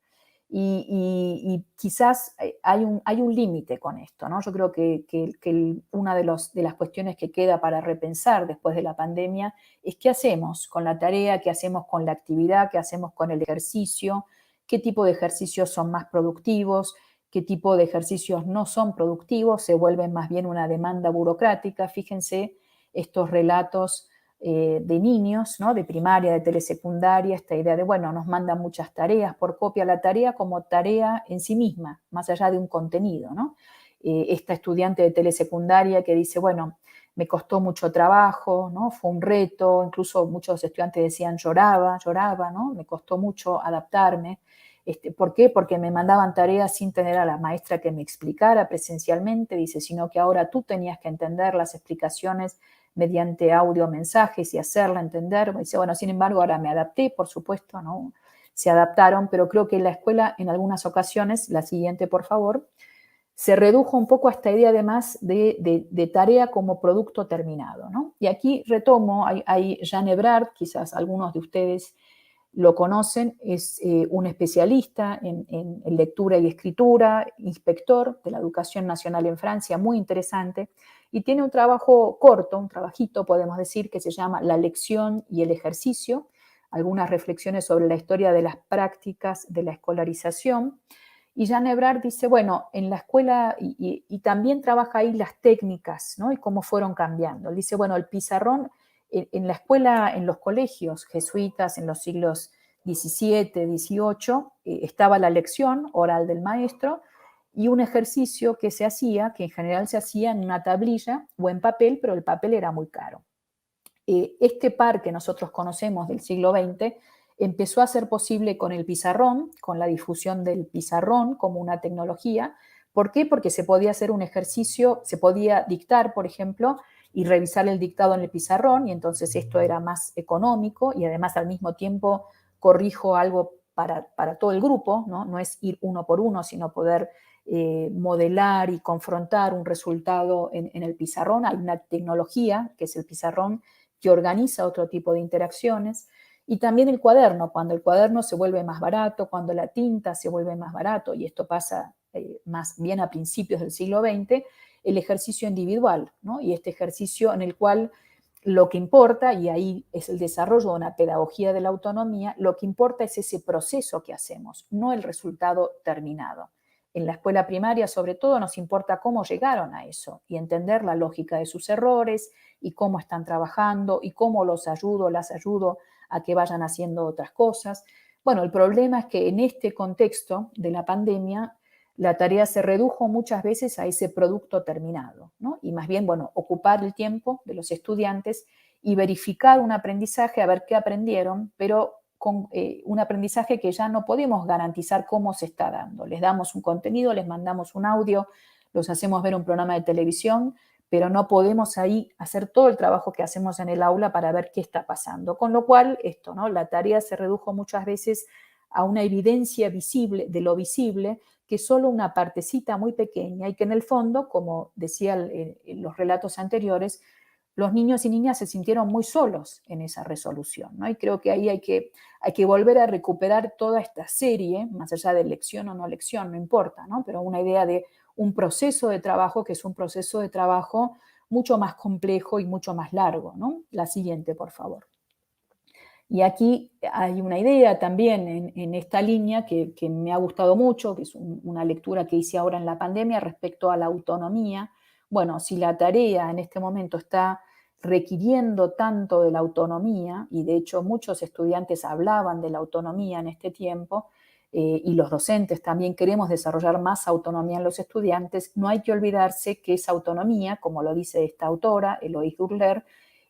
Speaker 2: Y quizás hay un límite con esto, ¿no? Yo creo que una de las cuestiones que queda para repensar después de la pandemia es qué hacemos con la tarea, qué hacemos con la actividad, qué hacemos con el ejercicio, qué tipo de ejercicios son más productivos, qué tipo de ejercicios no son productivos, se vuelven más bien una demanda burocrática. Fíjense estos relatos de niños, ¿no? De primaria, de telesecundaria, esta idea de, bueno, nos mandan muchas tareas por copia, la tarea como tarea en sí misma, más allá de un contenido, ¿no? Esta estudiante de telesecundaria que dice, bueno, me costó mucho trabajo, ¿no? Fue un reto, incluso muchos estudiantes decían lloraba, ¿no? Me costó mucho adaptarme. ¿Por qué? Porque me mandaban tareas sin tener a la maestra que me explicara presencialmente, dice, sino que ahora tú tenías que entender las explicaciones mediante audio mensajes y hacerla entender. Dice, bueno, sin embargo, ahora me adapté, por supuesto, ¿no? Se adaptaron, pero creo que la escuela en algunas ocasiones, la siguiente, por favor, se redujo un poco a esta idea además de tarea como producto terminado, ¿no? Y aquí retomo, hay Jean Ebrard, quizás algunos de ustedes lo conocen, es un especialista en lectura y escritura, inspector de la educación nacional en Francia, muy interesante, y tiene un trabajo corto, un trabajito, podemos decir, que se llama La lección y el ejercicio, algunas reflexiones sobre la historia de las prácticas de la escolarización. Y Jean Ebrard dice, bueno, en la escuela, y también trabaja ahí las técnicas, ¿no? Y cómo fueron cambiando. Él dice, bueno, el pizarrón en la escuela, en los colegios jesuitas en los siglos XVII, XVIII, estaba la lección oral del maestro y un ejercicio que se hacía, que en general se hacía en una tablilla o en papel, pero el papel era muy caro. Este par que nosotros conocemos del siglo XX empezó a ser posible con el pizarrón, con la difusión del pizarrón como una tecnología. ¿Por qué? Porque se podía hacer un ejercicio, se podía dictar, por ejemplo, y revisar el dictado en el pizarrón, y entonces esto era más económico y además al mismo tiempo corrijo algo para todo el grupo, ¿no? No es ir uno por uno, sino poder modelar y confrontar un resultado en el pizarrón. Hay una tecnología, que es el pizarrón, que organiza otro tipo de interacciones. Y también el cuaderno, cuando el cuaderno se vuelve más barato, cuando la tinta se vuelve más barato, y esto pasa más bien a principios del siglo XX, el ejercicio individual, ¿no? Y este ejercicio en el cual lo que importa, y ahí es el desarrollo de una pedagogía de la autonomía, lo que importa es ese proceso que hacemos, no el resultado terminado. En la escuela primaria, sobre todo, nos importa cómo llegaron a eso y entender la lógica de sus errores y cómo están trabajando y cómo los ayudo, las ayudo a que vayan haciendo otras cosas. Bueno, el problema es que en este contexto de la pandemia, la tarea se redujo muchas veces a ese producto terminado, ¿no? Y más bien, bueno, ocupar el tiempo de los estudiantes y verificar un aprendizaje, a ver qué aprendieron, pero con un aprendizaje que ya no podemos garantizar cómo se está dando. Les damos un contenido, les mandamos un audio, los hacemos ver un programa de televisión, pero no podemos ahí hacer todo el trabajo que hacemos en el aula para ver qué está pasando. Con lo cual, esto, ¿no? La tarea se redujo muchas veces a una evidencia visible de lo visible, que es solo una partecita muy pequeña y que en el fondo, como decía en los relatos anteriores, los niños y niñas se sintieron muy solos en esa resolución, ¿no? Y creo que ahí hay que volver a recuperar toda esta serie, más allá de lección o no lección, no importa, ¿no? Pero una idea de un proceso de trabajo que es un proceso de trabajo mucho más complejo y mucho más largo, ¿no? La siguiente, por favor. Y aquí hay una idea también en esta línea que me ha gustado mucho, que es una lectura que hice ahora en la pandemia respecto a la autonomía. Bueno, si la tarea en este momento está requiriendo tanto de la autonomía, y de hecho muchos estudiantes hablaban de la autonomía en este tiempo, y los docentes también queremos desarrollar más autonomía en los estudiantes, no hay que olvidarse que esa autonomía, como lo dice esta autora, Eloise Durler,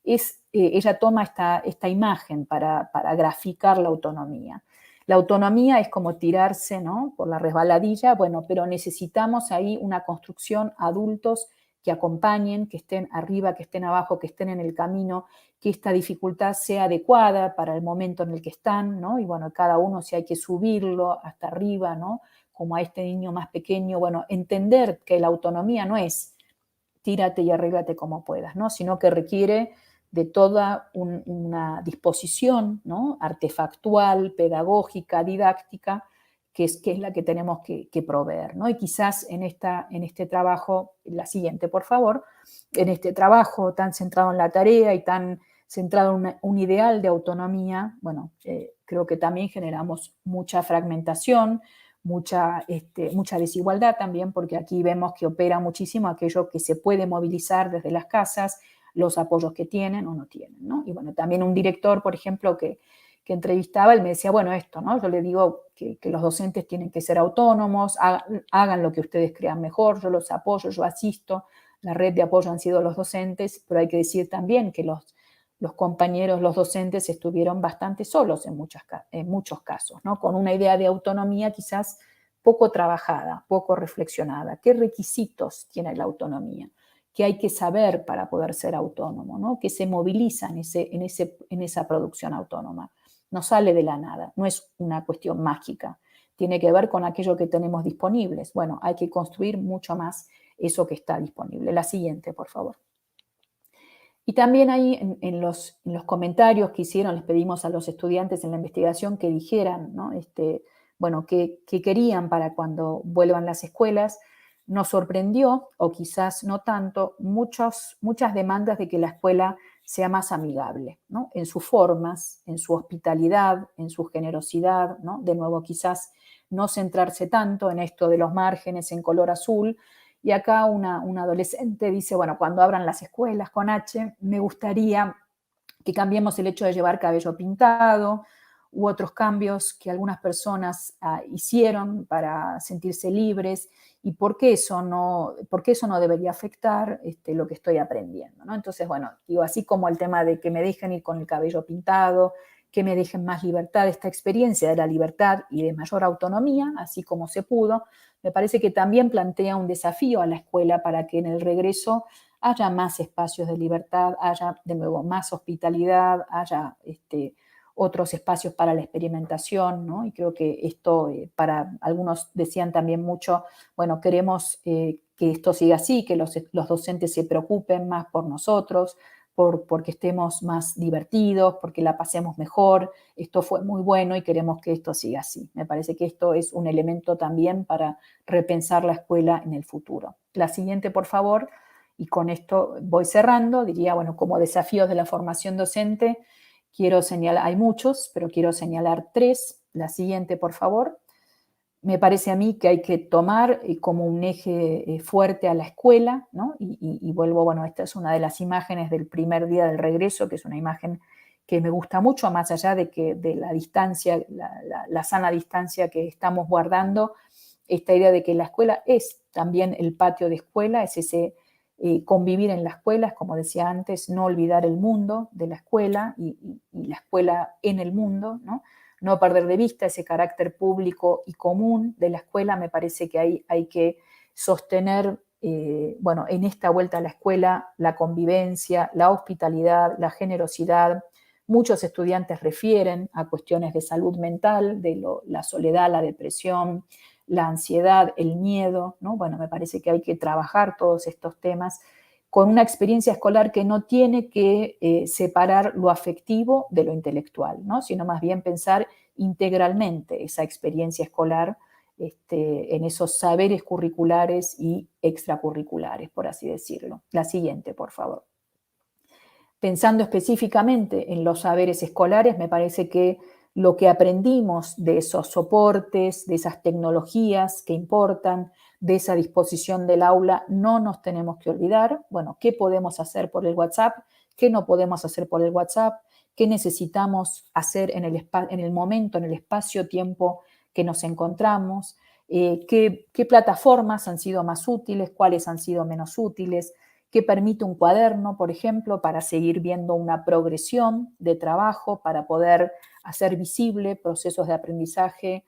Speaker 2: ella toma esta imagen para graficar la autonomía. La autonomía es como tirarse, ¿no?, por la resbaladilla, bueno, pero necesitamos ahí una construcción, adultos que acompañen, que estén arriba, que estén abajo, que estén en el camino, que esta dificultad sea adecuada para el momento en el que están, ¿no? Y bueno, cada uno si hay que subirlo hasta arriba, ¿no?, como a este niño más pequeño, bueno, entender que la autonomía no es tírate y arréglate como puedas, ¿no?, sino que requiere de toda una disposición, ¿no?, artefactual, pedagógica, didáctica, que es la que tenemos que proveer, ¿no? Y quizás en este trabajo, la siguiente, por favor, en este trabajo tan centrado en la tarea y tan centrado en un ideal de autonomía, bueno, creo que también generamos mucha fragmentación, mucha desigualdad también, porque aquí vemos que opera muchísimo aquello que se puede movilizar desde las casas, los apoyos que tienen o no tienen, ¿no? Y bueno, también un director, por ejemplo, que entrevistaba, él me decía, bueno, esto, ¿no? Yo le digo que los docentes tienen que ser autónomos, hagan lo que ustedes crean mejor, yo los apoyo, yo asisto, la red de apoyo han sido los docentes, pero hay que decir también que los compañeros, los docentes estuvieron bastante solos en muchos casos, ¿no?, con una idea de autonomía quizás poco trabajada, poco reflexionada. ¿Qué requisitos tiene la autonomía? ¿Qué hay que saber para poder ser autónomo, ¿no?, que se moviliza en esa producción autónoma? No sale de la nada, no es una cuestión mágica, tiene que ver con aquello que tenemos disponibles. Bueno, hay que construir mucho más eso que está disponible. La siguiente, por favor. Y también ahí en los comentarios que hicieron, les pedimos a los estudiantes en la investigación que dijeran, ¿no? Bueno, qué querían para cuando vuelvan las escuelas. Nos sorprendió, o quizás no tanto, muchas demandas de que la escuela sea más amigable, ¿no? En sus formas, en su hospitalidad, en su generosidad, ¿no? De nuevo, quizás no centrarse tanto en esto de los márgenes en color azul. Y acá una adolescente dice, bueno, cuando abran las escuelas con H, me gustaría que cambiemos el hecho de llevar cabello pintado u otros cambios que algunas personas hicieron para sentirse libres y por qué eso no debería afectar lo que estoy aprendiendo, ¿no? Entonces, bueno, digo, así como el tema de que me dejen ir con el cabello pintado, que me dejen más libertad, esta experiencia de la libertad y de mayor autonomía, así como se pudo, me parece que también plantea un desafío a la escuela para que en el regreso haya más espacios de libertad, haya de nuevo más hospitalidad, haya otros espacios para la experimentación, ¿no? Y creo que esto, para algunos decían también mucho, bueno, queremos que esto siga así, que los docentes se preocupen más por nosotros, porque estemos más divertidos, porque la pasemos mejor. Esto fue muy bueno y queremos que esto siga así. Me parece que esto es un elemento también para repensar la escuela en el futuro. La siguiente, por favor. Y con esto voy cerrando. Diría, bueno, como desafíos de la formación docente, quiero señalar, hay muchos, pero quiero señalar 3. La siguiente, por favor. Me parece a mí que hay que tomar como un eje fuerte a la escuela, ¿no? Y vuelvo, bueno, esta es una de las imágenes del primer día del regreso, que es una imagen que me gusta mucho, más allá de la distancia, la sana distancia que estamos guardando, esta idea de que la escuela es también el patio de escuela, es ese convivir en la escuela, como decía antes, no olvidar el mundo de la escuela y la escuela en el mundo, ¿no? No perder de vista ese carácter público y común de la escuela. Me parece que hay que sostener, bueno, en esta vuelta a la escuela, la convivencia, la hospitalidad, la generosidad. Muchos estudiantes refieren a cuestiones de salud mental, la soledad, la depresión, la ansiedad, el miedo, ¿no? Bueno, me parece que hay que trabajar todos estos temas con una experiencia escolar que no tiene que separar lo afectivo de lo intelectual, ¿no? Sino más bien pensar integralmente esa experiencia escolar en esos saberes curriculares y extracurriculares, por así decirlo. La siguiente, por favor. Pensando específicamente en los saberes escolares, me parece que lo que aprendimos de esos soportes, de esas tecnologías que importan, de esa disposición del aula, no nos tenemos que olvidar. Bueno, ¿qué podemos hacer por el WhatsApp? ¿Qué no podemos hacer por el WhatsApp? ¿Qué necesitamos hacer en el momento, en el espacio-tiempo que nos encontramos? ¿Qué plataformas han sido más útiles? ¿Cuáles han sido menos útiles? ¿Qué permite un cuaderno, por ejemplo, para seguir viendo una progresión de trabajo, para poder hacer visible procesos de aprendizaje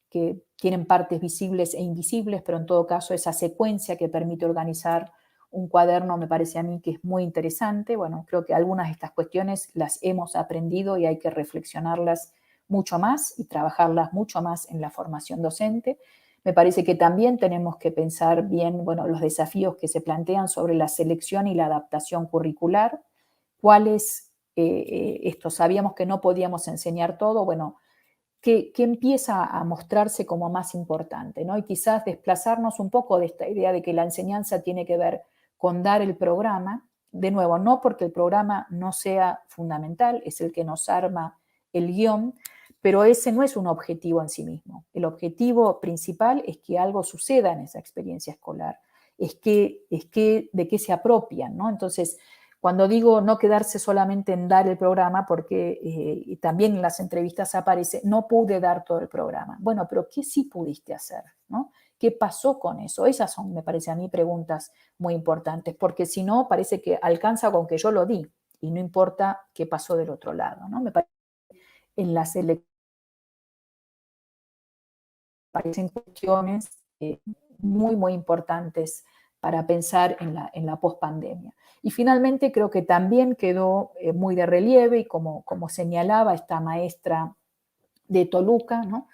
Speaker 2: que tienen partes visibles e invisibles, pero en todo caso esa secuencia que permite organizar un cuaderno me parece a mí que es muy interesante. Bueno, creo que algunas de estas cuestiones las hemos aprendido y hay que reflexionarlas mucho más y trabajarlas mucho más en la formación docente. Me parece que también tenemos que pensar bien, bueno, los desafíos que se plantean sobre la selección y la adaptación curricular. ¿Cuáles, esto sabíamos que no podíamos enseñar todo? Bueno, ¿qué empieza a mostrarse como más importante, ¿no? Y quizás desplazarnos un poco de esta idea de que la enseñanza tiene que ver con dar el programa. De nuevo, no porque el programa no sea fundamental, es el que nos arma el guión, pero ese no es un objetivo en sí mismo. El objetivo principal es que algo suceda en esa experiencia escolar, de qué se apropian, ¿no? Entonces, cuando digo no quedarse solamente en dar el programa, porque también en las entrevistas aparece, no pude dar todo el programa. Bueno, pero ¿qué sí pudiste hacer? ¿No? ¿Qué pasó con eso? Esas son, me parece a mí, preguntas muy importantes, porque si no, parece que alcanza con que yo lo di y no importa qué pasó del otro lado, ¿no? Me parece que en las elecciones parecen cuestiones muy, muy importantes para pensar en la pospandemia. Y finalmente creo que también quedó muy de relieve, y como señalaba esta maestra de Toluca, ¿no?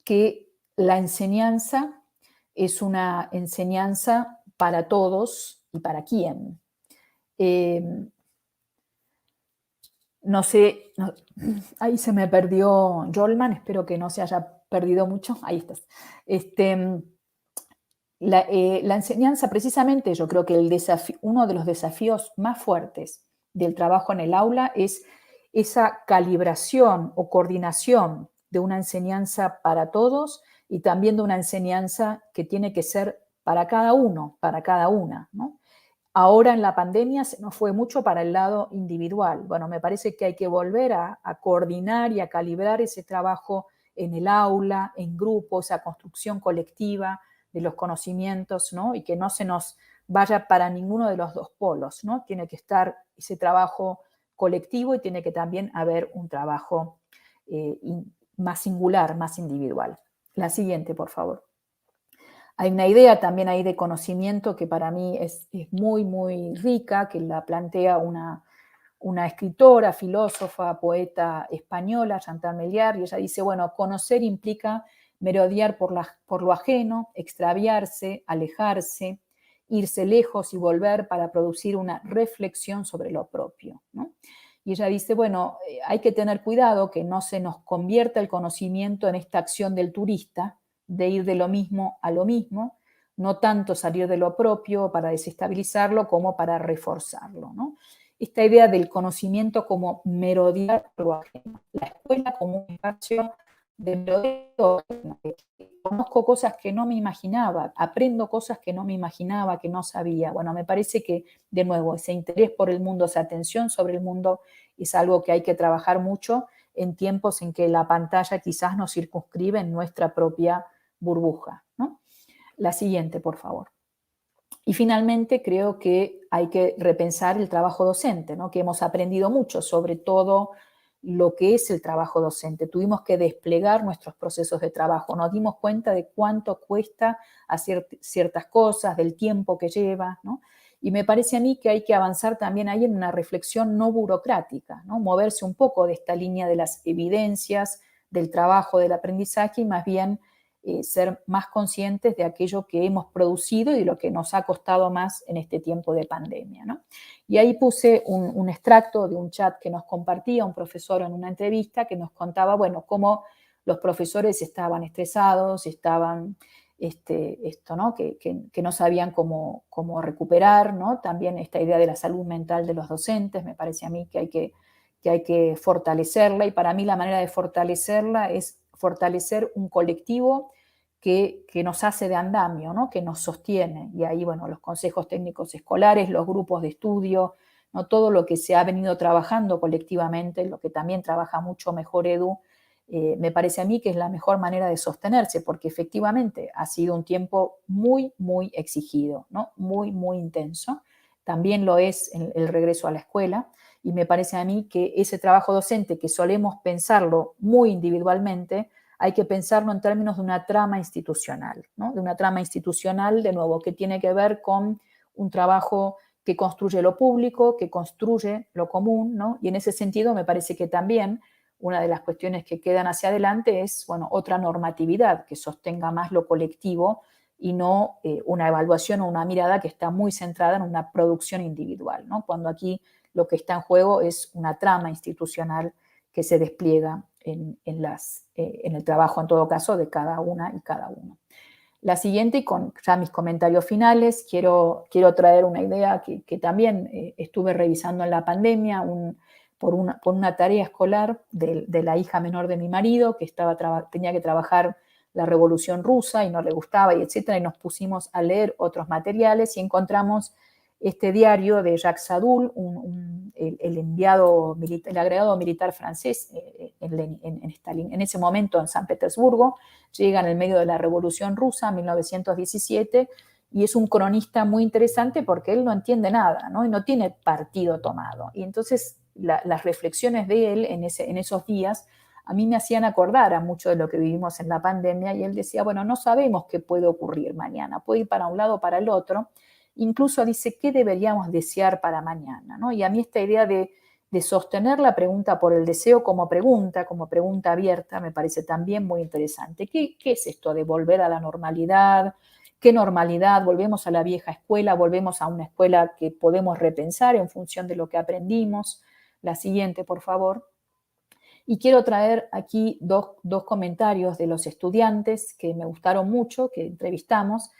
Speaker 2: Que la enseñanza es una enseñanza para todos y para quién. No sé, ahí se me perdió Jolman, espero que no se haya perdido mucho. Ahí estás. La enseñanza, precisamente, yo creo que uno de los desafíos más fuertes del trabajo en el aula es esa calibración o coordinación de una enseñanza para todos y también de una enseñanza que tiene que ser para cada uno, para cada una, ¿no? Ahora en la pandemia se nos fue mucho para el lado individual. Bueno, me parece que hay que volver a coordinar y a calibrar ese trabajo en el aula, en grupo, esa construcción colectiva de los conocimientos, ¿no? Y que no se nos vaya para ninguno de los dos polos, ¿no? Tiene que estar ese trabajo colectivo y tiene que también haber un trabajo más singular, más individual. La siguiente, por favor. Hay una idea también ahí de conocimiento que para mí es muy, muy rica, que la plantea una escritora, filósofa, poeta española, Chantal Melliard, y ella dice, bueno, conocer implica merodear por lo ajeno, extraviarse, alejarse, irse lejos y volver para producir una reflexión sobre lo propio, ¿no? Y ella dice, bueno, hay que tener cuidado que no se nos convierta el conocimiento en esta acción del turista, de ir de lo mismo a lo mismo, no tanto salir de lo propio para desestabilizarlo como para reforzarlo, ¿no? Esta idea del conocimiento como merodear lo ajeno, la escuela como un espacio de merodeo, conozco cosas que no me imaginaba, aprendo cosas que no me imaginaba, que no sabía. Bueno, me parece que, de nuevo, ese interés por el mundo, esa atención sobre el mundo es algo que hay que trabajar mucho en tiempos en que la pantalla quizás nos circunscribe en nuestra propia burbuja, ¿no? La siguiente, por favor. Y finalmente creo que hay que repensar el trabajo docente, ¿no? Que hemos aprendido mucho sobre todo lo que es el trabajo docente. Tuvimos que desplegar nuestros procesos de trabajo, nos dimos cuenta de cuánto cuesta hacer ciertas cosas, del tiempo que lleva, ¿no? Y me parece a mí que hay que avanzar también ahí en una reflexión no burocrática, ¿no? Moverse un poco de esta línea de las evidencias, del trabajo, del aprendizaje y más bien ser más conscientes de aquello que hemos producido y de lo que nos ha costado más en este tiempo de pandemia, ¿no? Y ahí puse un extracto de un chat que nos compartía un profesor en una entrevista que nos contaba, bueno, cómo los profesores estaban estresados, estaban, ¿no? Que no sabían cómo recuperar, ¿no? También esta idea de la salud mental de los docentes, me parece a mí que hay que fortalecerla y para mí la manera de fortalecerla es fortalecer un colectivo que nos hace de andamio, ¿no? Que nos sostiene. Y ahí, bueno, los consejos técnicos escolares, los grupos de estudio, ¿no? Todo lo que se ha venido trabajando colectivamente, lo que también trabaja mucho Mejor Edu, me parece a mí que es la mejor manera de sostenerse, porque efectivamente ha sido un tiempo muy, muy exigido, ¿no? Muy, muy intenso. También lo es el regreso a la escuela y me parece a mí que ese trabajo docente que solemos pensarlo muy individualmente, hay que pensarlo en términos de una trama institucional, ¿no? De una trama institucional, de nuevo, que tiene que ver con un trabajo que construye lo público, que construye lo común, ¿no? Y en ese sentido me parece que también una de las cuestiones que quedan hacia adelante es, bueno, otra normatividad que sostenga más lo colectivo y no una evaluación o una mirada que está muy centrada en una producción individual, ¿no? Cuando aquí lo que está en juego es una trama institucional que se despliega en el trabajo, en todo caso, de cada una y cada uno. La siguiente, y con ya mis comentarios finales, quiero traer una idea que también estuve revisando en la pandemia, por una tarea escolar de la hija menor de mi marido, que tenía que trabajar la Revolución Rusa y no le gustaba, y etcétera, y nos pusimos a leer otros materiales y encontramos este diario de Jacques Sadoul, el enviado militar, el agregado militar francés en ese momento en San Petersburgo, llega en el medio de la Revolución Rusa, en 1917, y es un cronista muy interesante porque él no entiende nada, ¿no? Y no tiene partido tomado. Y entonces las reflexiones de él en esos días a mí me hacían acordar a mucho de lo que vivimos en la pandemia, y él decía, bueno, no sabemos qué puede ocurrir mañana, puede ir para un lado o para el otro. Incluso dice, ¿qué deberíamos desear para mañana? ¿No? Y a mí esta idea de sostener la pregunta por el deseo como pregunta abierta, me parece también muy interesante. ¿Qué es esto de volver a la normalidad? ¿Qué normalidad? ¿Volvemos a la vieja escuela? ¿Volvemos a una escuela que podemos repensar en función de lo que aprendimos? La siguiente, por favor. Y quiero traer aquí dos comentarios de los estudiantes que me gustaron mucho, que entrevistamos.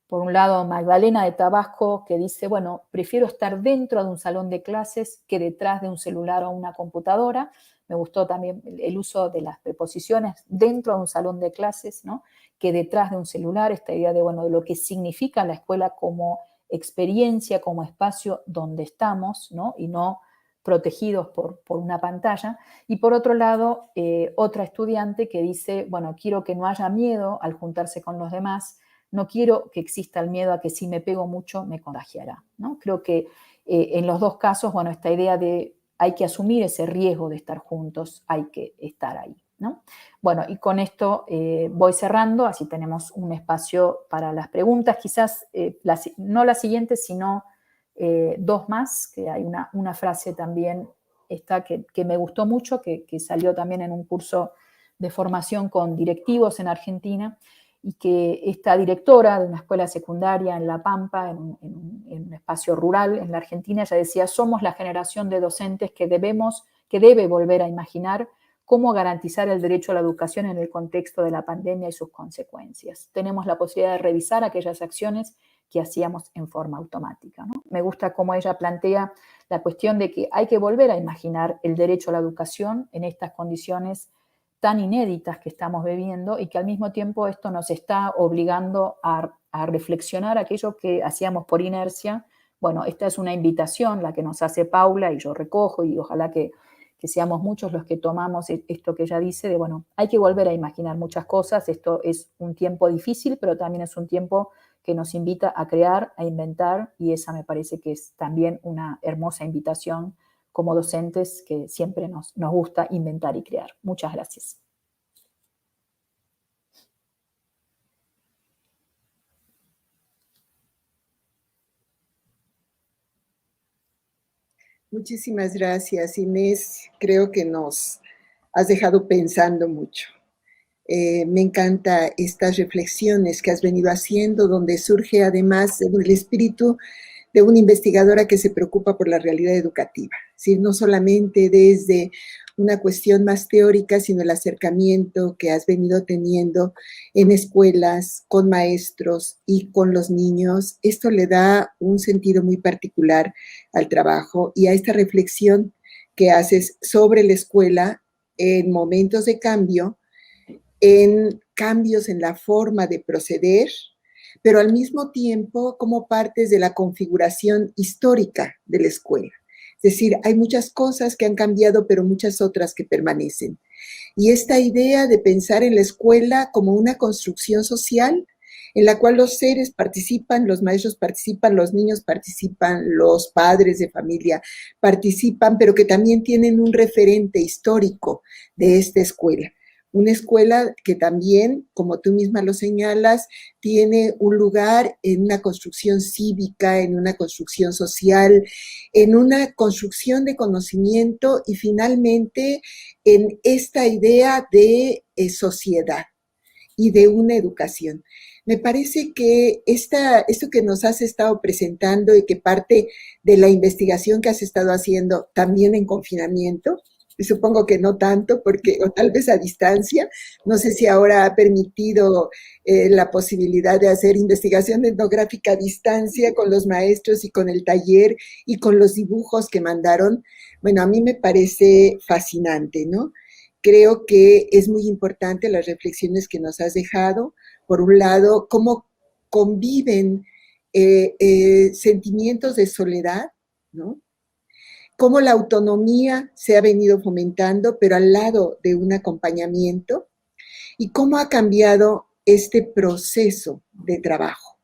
Speaker 2: Por un lado, Magdalena de Tabasco, que dice, bueno, prefiero estar dentro de un salón de clases que detrás de un celular o una computadora. Me gustó también el uso de las preposiciones dentro de un salón de clases, ¿no? Que detrás de un celular, esta idea de, bueno, de lo que significa la escuela como experiencia, como espacio donde estamos, ¿no? Y no protegidos por una pantalla. Y por otro lado, otra estudiante que dice, bueno, quiero que no haya miedo al juntarse con los demás, no quiero que exista el miedo a que si me pego mucho me contagiará, ¿no? Creo que en los dos casos, bueno, esta idea de hay que asumir ese riesgo de estar juntos, hay que estar ahí, ¿no? Bueno, y con esto voy cerrando, así tenemos un espacio para las preguntas, quizás no la siguiente, sino dos más, que hay una frase también esta que me gustó mucho, que salió también en un curso de formación con directivos en Argentina, y que esta directora de una escuela secundaria en La Pampa, en un espacio rural en la Argentina, ella decía, somos la generación de docentes que debe volver a imaginar cómo garantizar el derecho a la educación en el contexto de la pandemia y sus consecuencias. Tenemos la posibilidad de revisar aquellas acciones que hacíamos en forma automática, ¿no? Me gusta cómo ella plantea la cuestión de que hay que volver a imaginar el derecho a la educación en estas condiciones tan inéditas que estamos viviendo y que al mismo tiempo esto nos está obligando a reflexionar aquello que hacíamos por inercia. Bueno, esta es una invitación la que nos hace Paula y yo recojo y ojalá que seamos muchos los que tomamos esto que ella dice de, bueno, hay que volver a imaginar muchas cosas, esto es un tiempo difícil, pero también es un tiempo que nos invita a crear, a inventar, y esa me parece que es también una hermosa invitación como docentes que siempre nos gusta inventar y crear. Muchas gracias.
Speaker 1: Muchísimas gracias, Inés. Creo que nos has dejado pensando mucho. Me encanta estas reflexiones que has venido haciendo, donde surge además el espíritu de una investigadora que se preocupa por la realidad educativa, ¿sí? No solamente desde una cuestión más teórica, sino el acercamiento que has venido teniendo en escuelas, con maestros y con los niños. Esto le da un sentido muy particular al trabajo y a esta reflexión que haces sobre la escuela en momentos de cambio, en cambios en la forma de proceder, pero al mismo tiempo como partes de la configuración histórica de la escuela. Es decir, hay muchas cosas que han cambiado, pero muchas otras que permanecen. Y esta idea de pensar en la escuela como una construcción social en la cual los seres participan, los maestros participan, los niños participan, los padres de familia participan, pero que también tienen un referente histórico de esta escuela. Una escuela que también, como tú misma lo señalas, tiene un lugar en una construcción cívica, en una construcción social, en una construcción de conocimiento y finalmente en esta idea de sociedad y de una educación. Me parece que esto que nos has estado presentando y que parte de la investigación que has estado haciendo también en confinamiento, y supongo que no tanto, porque, o tal vez a distancia, no sé si ahora ha permitido la posibilidad de hacer investigación etnográfica a distancia con los maestros y con el taller y con los dibujos que mandaron. Bueno, a mí me parece fascinante, ¿no? Creo que es muy importante las reflexiones que nos has dejado. Por un lado, cómo conviven sentimientos de soledad, ¿no? Cómo la autonomía se ha venido fomentando, pero al lado de un acompañamiento, y cómo ha cambiado este proceso de trabajo.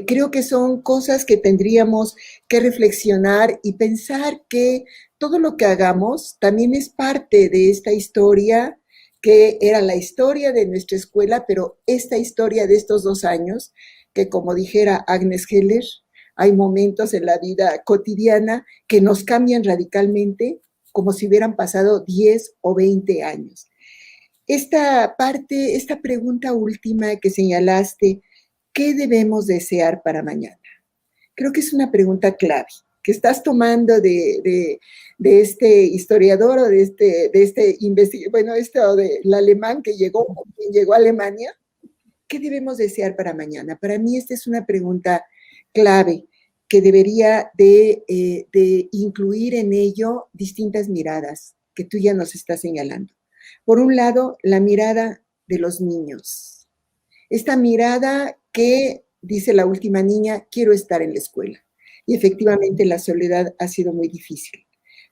Speaker 1: Creo que son cosas que tendríamos que reflexionar y pensar que todo lo que hagamos también es parte de esta historia que era la historia de nuestra escuela, pero esta historia de estos 2 años, que como dijera Agnes Heller, hay momentos en la vida cotidiana que nos cambian radicalmente como si hubieran pasado 10 o 20 años. Esta parte, esta pregunta última que señalaste, ¿qué debemos desear para mañana? Creo que es una pregunta clave. que estás tomando de este historiador o de este investigador, bueno, o del alemán que llegó a Alemania, ¿qué debemos desear para mañana? Para mí esta es una pregunta clave que debería de incluir en ello distintas miradas que tú ya nos estás señalando. Por un lado, la mirada de los niños. Esta mirada que, dice la última niña, quiero estar en la escuela. Y efectivamente la soledad ha sido muy difícil.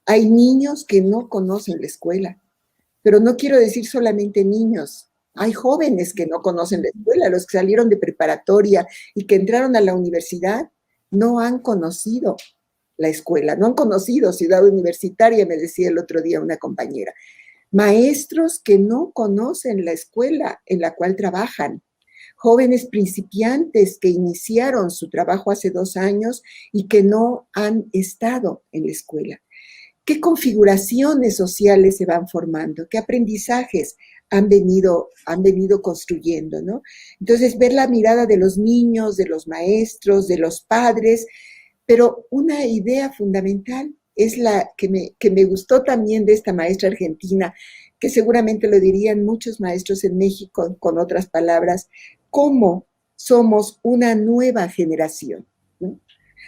Speaker 1: Hay niños que no conocen la escuela, pero no quiero decir solamente niños. Hay jóvenes que no conocen la escuela, los que salieron de preparatoria y que entraron a la universidad no han conocido la escuela, no han conocido Ciudad Universitaria, me decía el otro día una compañera. Maestros que no conocen la escuela en la cual trabajan, jóvenes principiantes que iniciaron su trabajo hace 2 años y que no han estado en la escuela. ¿Qué configuraciones sociales se van formando? ¿Qué aprendizajes han venido construyendo, ¿no? Entonces, ver la mirada de los niños, de los maestros, de los padres, pero una idea fundamental es la que me gustó también de esta maestra argentina, que seguramente lo dirían muchos maestros en México con otras palabras, cómo somos una nueva generación, ¿no?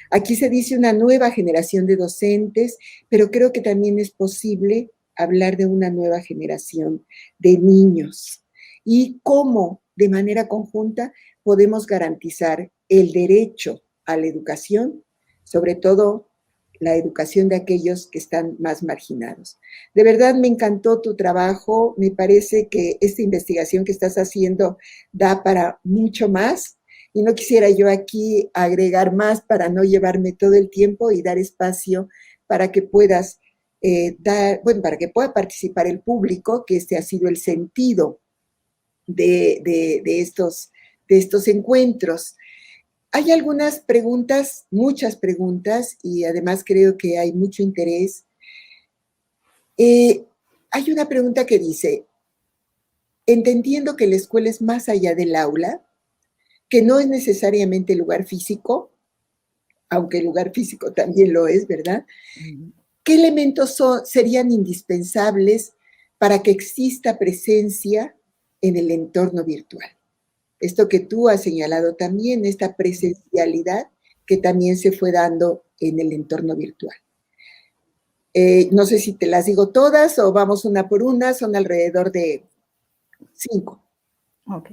Speaker 1: Aquí se dice una nueva generación de docentes, pero creo que también es posible hablar de una nueva generación de niños y cómo de manera conjunta podemos garantizar el derecho a la educación, sobre todo la educación de aquellos que están más marginados. De verdad me encantó tu trabajo, me parece que esta investigación que estás haciendo da para mucho más. Y no quisiera yo aquí agregar más para no llevarme todo el tiempo y dar espacio para que puedas para que pueda participar el público, que este ha sido el sentido de estos encuentros. Hay algunas preguntas, muchas preguntas, y además creo que hay mucho interés. Hay una pregunta que dice, entendiendo que la escuela es más allá del aula, que no es necesariamente el lugar físico, aunque el lugar físico también lo es, ¿verdad? ¿Qué elementos serían indispensables para que exista presencia en el entorno virtual? Esto que tú has señalado también, esta presencialidad que también se fue dando en el entorno virtual. No sé si te las digo todas o vamos una por una, son alrededor de 5.
Speaker 2: Ok.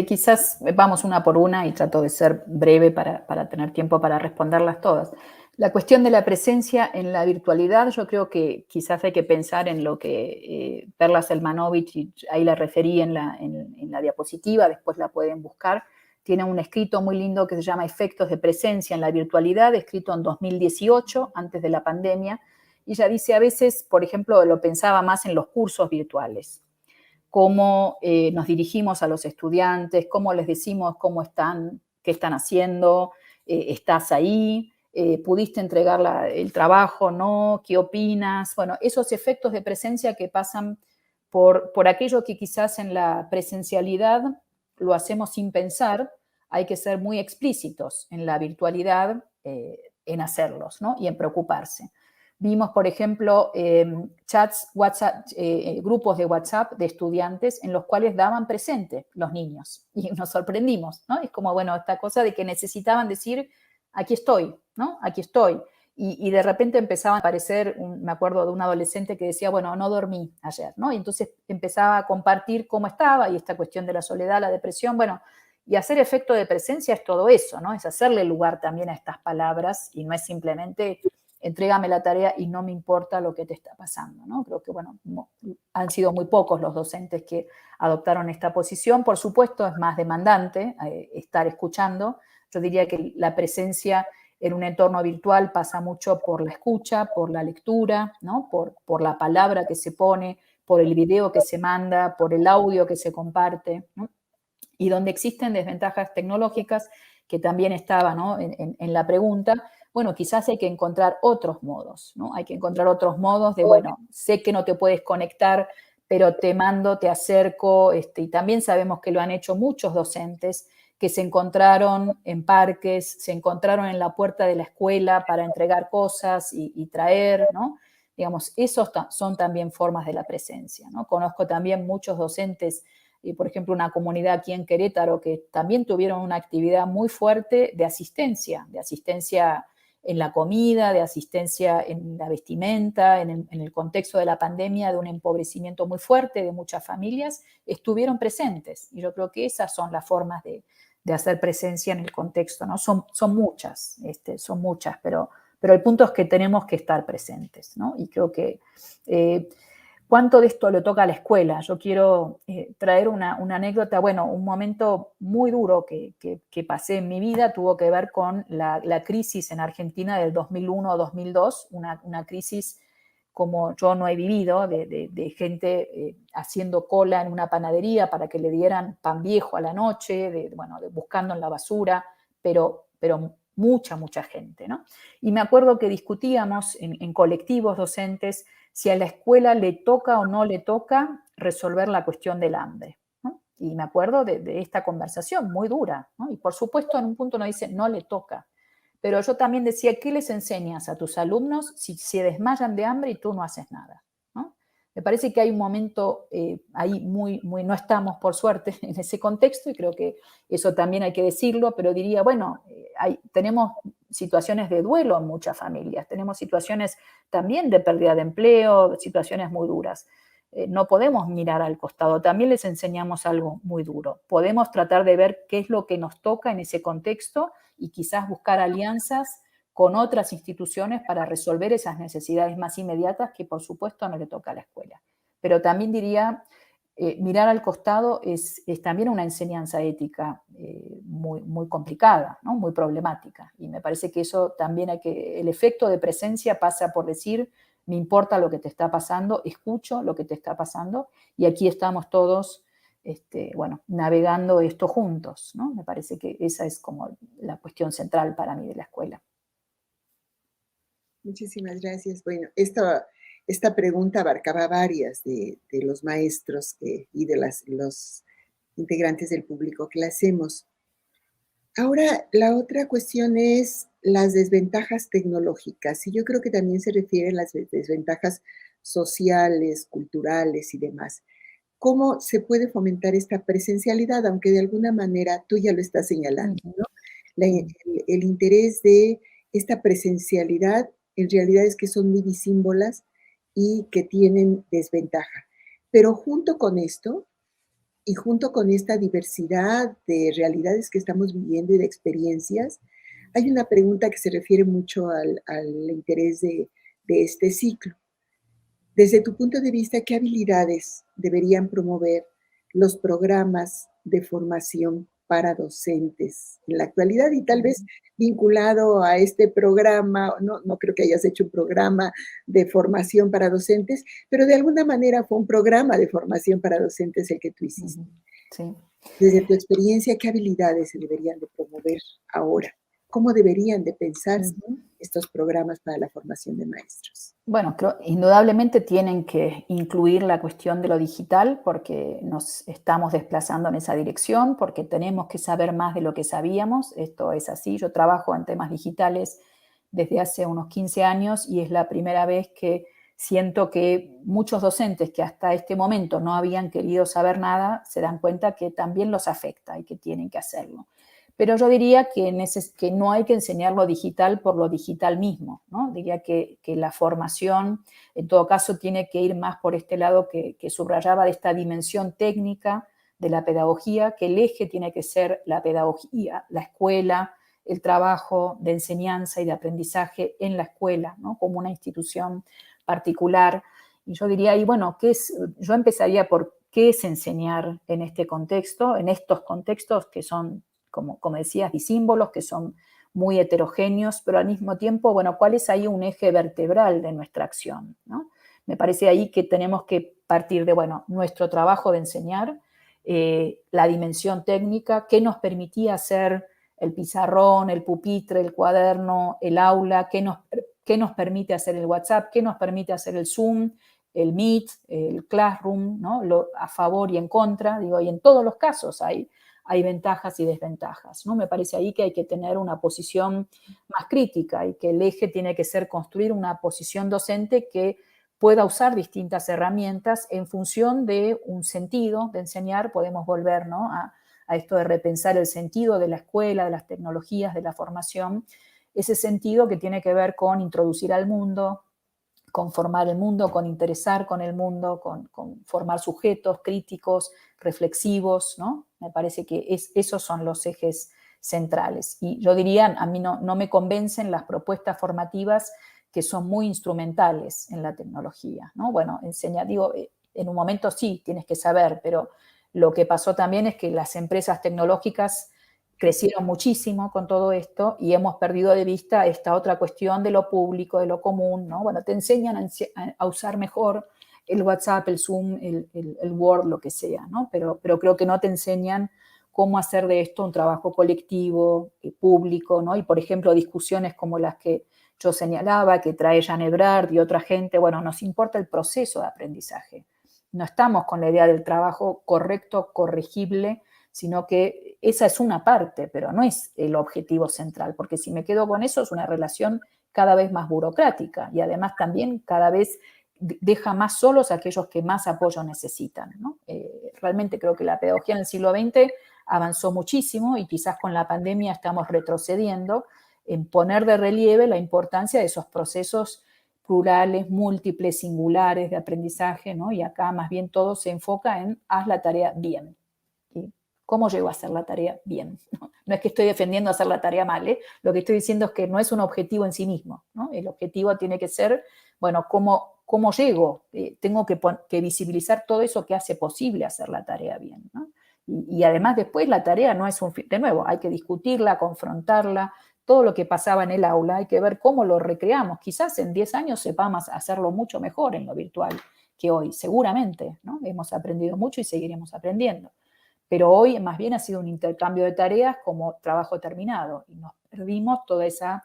Speaker 2: Quizás vamos una por una y trato de ser breve para tener tiempo para responderlas todas. La cuestión de la presencia en la virtualidad, yo creo que quizás hay que pensar en lo que Perla Selmanovich, y ahí la referí en la diapositiva, después la pueden buscar, tiene un escrito muy lindo que se llama Efectos de presencia en la virtualidad, escrito en 2018, antes de la pandemia, y ella dice a veces, por ejemplo, lo pensaba más en los cursos virtuales, cómo nos dirigimos a los estudiantes, cómo les decimos cómo están, qué están haciendo, estás ahí, pudiste entregar el trabajo, ¿no? ¿Qué opinas? Bueno, esos efectos de presencia que pasan por aquello que quizás en la presencialidad lo hacemos sin pensar, hay que ser muy explícitos en la virtualidad en hacerlos, ¿no? Y en preocuparse. Vimos, por ejemplo, chats, WhatsApp, grupos de WhatsApp de estudiantes en los cuales daban presente los niños y nos sorprendimos, ¿no? Es como, bueno, esta cosa de que necesitaban decir, aquí estoy, ¿no? Aquí estoy. Y de repente empezaban a aparecer, me acuerdo de un adolescente que decía, bueno, no dormí ayer, ¿no? Y entonces empezaba a compartir cómo estaba y esta cuestión de la soledad, la depresión, bueno, y hacer efecto de presencia es todo eso, ¿no? Es hacerle lugar también a estas palabras y no es simplemente entrégame la tarea y no me importa lo que te está pasando, ¿no? Creo que, bueno, han sido muy pocos los docentes que adoptaron esta posición. Por supuesto, es más demandante estar escuchando. Yo diría que la presencia en un entorno virtual pasa mucho por la escucha, por la lectura, ¿no? Por la palabra que se pone, por el video que se manda, por el audio que se comparte, ¿no? Y donde existen desventajas tecnológicas, que también estaba, ¿no? en la pregunta, bueno, quizás hay que encontrar otros modos, ¿no? Hay que encontrar otros modos de, bueno, sé que no te puedes conectar, pero te mando, te acerco, y también sabemos que lo han hecho muchos docentes, que se encontraron en parques, se encontraron en la puerta de la escuela para entregar cosas y traer, ¿no? Digamos, esos son también formas de la presencia, ¿no? Conozco también muchos docentes, por ejemplo, una comunidad aquí en Querétaro que también tuvieron una actividad muy fuerte de asistencia en la comida, de asistencia en la vestimenta, en el contexto de la pandemia, de un empobrecimiento muy fuerte de muchas familias, estuvieron presentes. Y yo creo que esas son las formas de hacer presencia en el contexto, ¿no? Son muchas, pero el punto es que tenemos que estar presentes, ¿no? Y creo que ¿cuánto de esto le toca a la escuela? Yo quiero traer una anécdota, bueno, un momento muy duro que pasé en mi vida tuvo que ver con la crisis en Argentina del 2001-2002, una crisis como yo no he vivido, de gente haciendo cola en una panadería para que le dieran pan viejo a la noche, buscando en la basura, pero mucha gente, ¿no? Y me acuerdo que discutíamos en colectivos docentes si a la escuela le toca o no le toca resolver la cuestión del hambre, ¿no? Y me acuerdo de esta conversación muy dura, ¿no? Y por supuesto en un punto uno dice, no le toca. Pero yo también decía, ¿qué les enseñas a tus alumnos si se desmayan de hambre y tú no haces nada? ¿No? Me parece que hay un momento ahí no estamos por suerte en ese contexto y creo que eso también hay que decirlo, pero diría, bueno, tenemos situaciones de duelo en muchas familias, tenemos situaciones también de pérdida de empleo, situaciones muy duras. No podemos mirar al costado, también les enseñamos algo muy duro. Podemos tratar de ver qué es lo que nos toca en ese contexto y quizás buscar alianzas con otras instituciones para resolver esas necesidades más inmediatas que por supuesto no le toca a la escuela. Pero también diría, mirar al costado es también una enseñanza ética muy complicada, ¿no? Muy problemática. Y me parece que eso también el efecto de presencia pasa por decir, me importa lo que te está pasando, escucho lo que te está pasando y aquí estamos todos navegando esto juntos, ¿no? Me parece que esa es como la cuestión central para mí de la escuela.
Speaker 1: Muchísimas gracias. Bueno, esta pregunta abarcaba varias de los maestros y de los integrantes del público que la hacemos. Ahora, la otra cuestión es las desventajas tecnológicas, y yo creo que también se refiere a las desventajas sociales, culturales y demás. ¿Cómo se puede fomentar esta presencialidad? Aunque de alguna manera tú ya lo estás señalando, ¿no? El interés de esta presencialidad en realidad es que son muy disímbolas y que tienen desventaja. Pero junto con esto, y junto con esta diversidad de realidades que estamos viviendo y de experiencias, hay una pregunta que se refiere mucho al interés de este ciclo. Desde tu punto de vista, ¿qué habilidades deberían promover los programas de formación para docentes en la actualidad? Y tal vez vinculado a este programa, no creo que hayas hecho un programa de formación para docentes, pero de alguna manera fue un programa de formación para docentes el que tú hiciste.
Speaker 2: Sí.
Speaker 1: Desde tu experiencia, ¿qué habilidades se deberían de promover ahora? ¿Cómo deberían de pensarse estos programas para la formación de maestros?
Speaker 2: Bueno, creo indudablemente tienen que incluir la cuestión de lo digital porque nos estamos desplazando en esa dirección, porque tenemos que saber más de lo que sabíamos. Esto es así. Yo trabajo en temas digitales desde hace unos 15 años y es la primera vez que siento que muchos docentes que hasta este momento no habían querido saber nada se dan cuenta que también los afecta y que tienen que hacerlo. Pero yo diría que no hay que enseñar lo digital por lo digital mismo, ¿no? Diría que la formación, en todo caso, tiene que ir más por este lado que subrayaba de esta dimensión técnica de la pedagogía, que el eje tiene que ser la pedagogía, la escuela, el trabajo de enseñanza y de aprendizaje en la escuela, ¿no? Como una institución particular. Y yo diría, y bueno, yo empezaría por qué es enseñar en este contexto, en estos contextos que son como decías, disímbolos que son muy heterogéneos, pero al mismo tiempo, bueno, ¿cuál es ahí un eje vertebral de nuestra acción? ¿No? Me parece ahí que tenemos que partir de, bueno, nuestro trabajo de enseñar, la dimensión técnica, qué nos permitía hacer el pizarrón, el pupitre, el cuaderno, el aula, qué nos permite hacer el WhatsApp, qué nos permite hacer el Zoom, el Meet, el Classroom, ¿no? A favor y en contra, digo, y en todos los casos hay ventajas y desventajas, ¿no? Me parece ahí que hay que tener una posición más crítica y que el eje tiene que ser construir una posición docente que pueda usar distintas herramientas en función de un sentido de enseñar. Podemos volver, ¿no?, a esto de repensar el sentido de la escuela, de las tecnologías, de la formación, ese sentido que tiene que ver con introducir al mundo, con formar el mundo, con interesar con el mundo, con formar sujetos críticos, reflexivos, ¿no? Me parece que esos son los ejes centrales. Y yo diría, a mí no me convencen las propuestas formativas que son muy instrumentales en la tecnología, ¿no? Bueno, digo, en un momento sí, tienes que saber, pero lo que pasó también es que las empresas tecnológicas crecieron muchísimo con todo esto y hemos perdido de vista esta otra cuestión de lo público, de lo común, ¿no? Bueno, te enseñan a usar mejor el WhatsApp, el Zoom, el Word, lo que sea, ¿no? Pero creo que no te enseñan cómo hacer de esto un trabajo colectivo, público, ¿no? Y, por ejemplo, discusiones como las que yo señalaba, que trae Jan Ebrard y otra gente, bueno, nos importa el proceso de aprendizaje. No estamos con la idea del trabajo correcto, corregible, sino que esa es una parte, pero no es el objetivo central, porque si me quedo con eso es una relación cada vez más burocrática y además también cada vez deja más solos a aquellos que más apoyo necesitan, ¿no? Realmente creo que la pedagogía en el siglo XX avanzó muchísimo y quizás con la pandemia estamos retrocediendo en poner de relieve la importancia de esos procesos plurales, múltiples, singulares de aprendizaje, ¿no? Y acá más bien todo se enfoca en haz la tarea bien. ¿Sí? ¿Cómo llego a hacer la tarea bien? No es que estoy defendiendo hacer la tarea mal, ¿eh? Lo que estoy diciendo es que no es un objetivo en sí mismo, ¿no? El objetivo tiene que ser, bueno, ¿cómo llego? Tengo que visibilizar todo eso que hace posible hacer la tarea bien, ¿no? Y además después la tarea no es un fin, de nuevo, hay que discutirla, confrontarla, todo lo que pasaba en el aula, hay que ver cómo lo recreamos. Quizás en 10 años sepamos hacerlo mucho mejor en lo virtual que hoy, seguramente, ¿no? Hemos aprendido mucho y seguiremos aprendiendo. Pero hoy más bien ha sido un intercambio de tareas como trabajo terminado y nos perdimos toda esa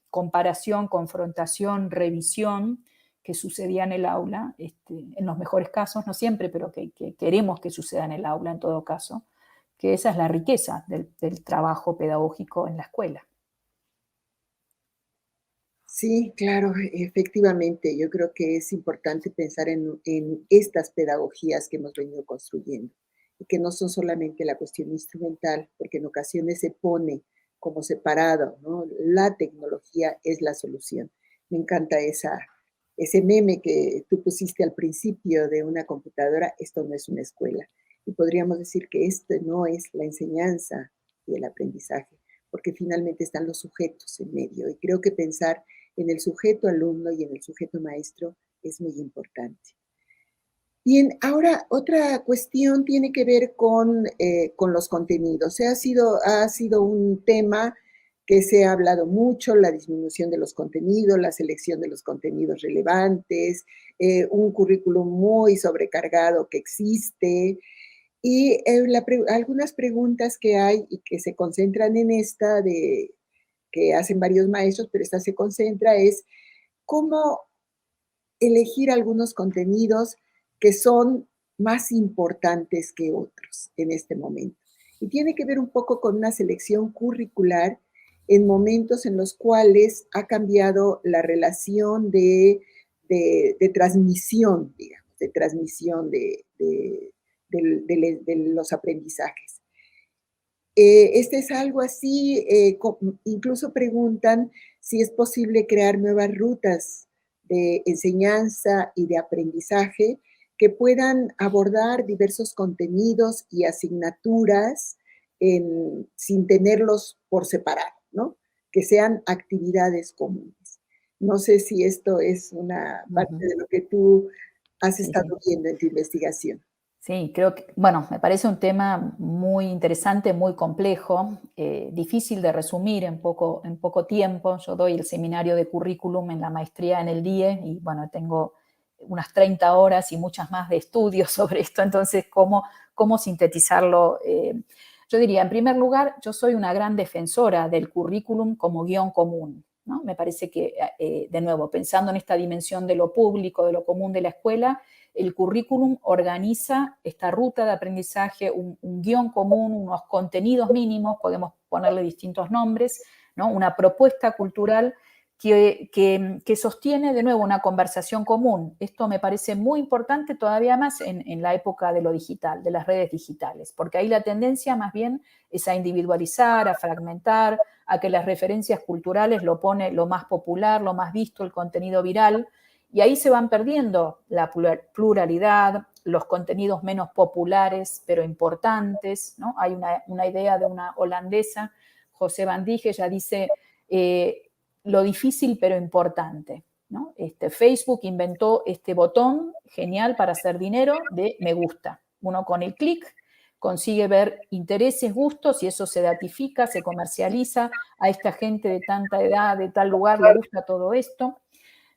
Speaker 2: comparación, confrontación, revisión que sucedía en el aula, en los mejores casos, no siempre, pero que queremos que suceda en el aula en todo caso, que esa es la riqueza del trabajo pedagógico en la escuela.
Speaker 1: Sí, claro, efectivamente. Yo creo que es importante pensar en estas pedagogías que hemos venido construyendo y que no son solamente la cuestión instrumental, porque en ocasiones se pone como separado, ¿no? La tecnología es la solución. Me encanta ese meme que tú pusiste al principio de una computadora, esto no es una escuela. Y podríamos decir que esto no es la enseñanza y el aprendizaje, porque finalmente están los sujetos en medio. Y creo que pensar en el sujeto alumno y en el sujeto maestro es muy importante. Bien, ahora otra cuestión tiene que ver con los contenidos. Ha sido un tema que se ha hablado mucho, la disminución de los contenidos, la selección de los contenidos relevantes, un currículum muy sobrecargado que existe, y algunas preguntas que hay y que se concentran en esta que hacen varios maestros, pero esta se concentra, es cómo elegir algunos contenidos que son más importantes que otros en este momento. Y tiene que ver un poco con una selección curricular en momentos en los cuales ha cambiado la relación de transmisión, digamos, de transmisión de los aprendizajes. Este es algo así, incluso preguntan si es posible crear nuevas rutas de enseñanza y de aprendizaje que puedan abordar diversos contenidos y asignaturas sin tenerlos por separado, ¿no? Que sean actividades comunes. No sé si esto es una parte
Speaker 2: Uh-huh.
Speaker 1: de lo que tú has
Speaker 2: Sí,
Speaker 1: estado
Speaker 2: sí.
Speaker 1: viendo en tu investigación.
Speaker 2: Sí, creo que, bueno, me parece un tema muy interesante, muy complejo, difícil de resumir en poco tiempo. Yo doy el seminario de currículum en la maestría en el DIE y, bueno, tengo unas 30 horas y muchas más de estudios sobre esto, entonces, ¿cómo sintetizarlo? Yo diría, en primer lugar, yo soy una gran defensora del currículum como guión común, ¿no? Me parece que, de nuevo, pensando en esta dimensión de lo público, de lo común de la escuela, el currículum organiza esta ruta de aprendizaje, un guión común, unos contenidos mínimos, podemos ponerle distintos nombres, ¿no? Una propuesta cultural que sostiene de nuevo una conversación común. Esto me parece muy importante todavía más en la época de lo digital, de las redes digitales, porque ahí la tendencia más bien es a individualizar, a fragmentar, a que las referencias culturales lo pone lo más popular, lo más visto, el contenido viral, y ahí se van perdiendo la pluralidad, los contenidos menos populares, pero importantes, ¿no? Hay una idea de una holandesa, José Van Dijk, ella dice lo difícil pero importante, ¿no? Facebook inventó este botón genial para hacer dinero de me gusta. Uno con el clic consigue ver intereses, gustos, y eso se datifica, se comercializa, a esta gente de tanta edad, de tal lugar, le gusta todo esto.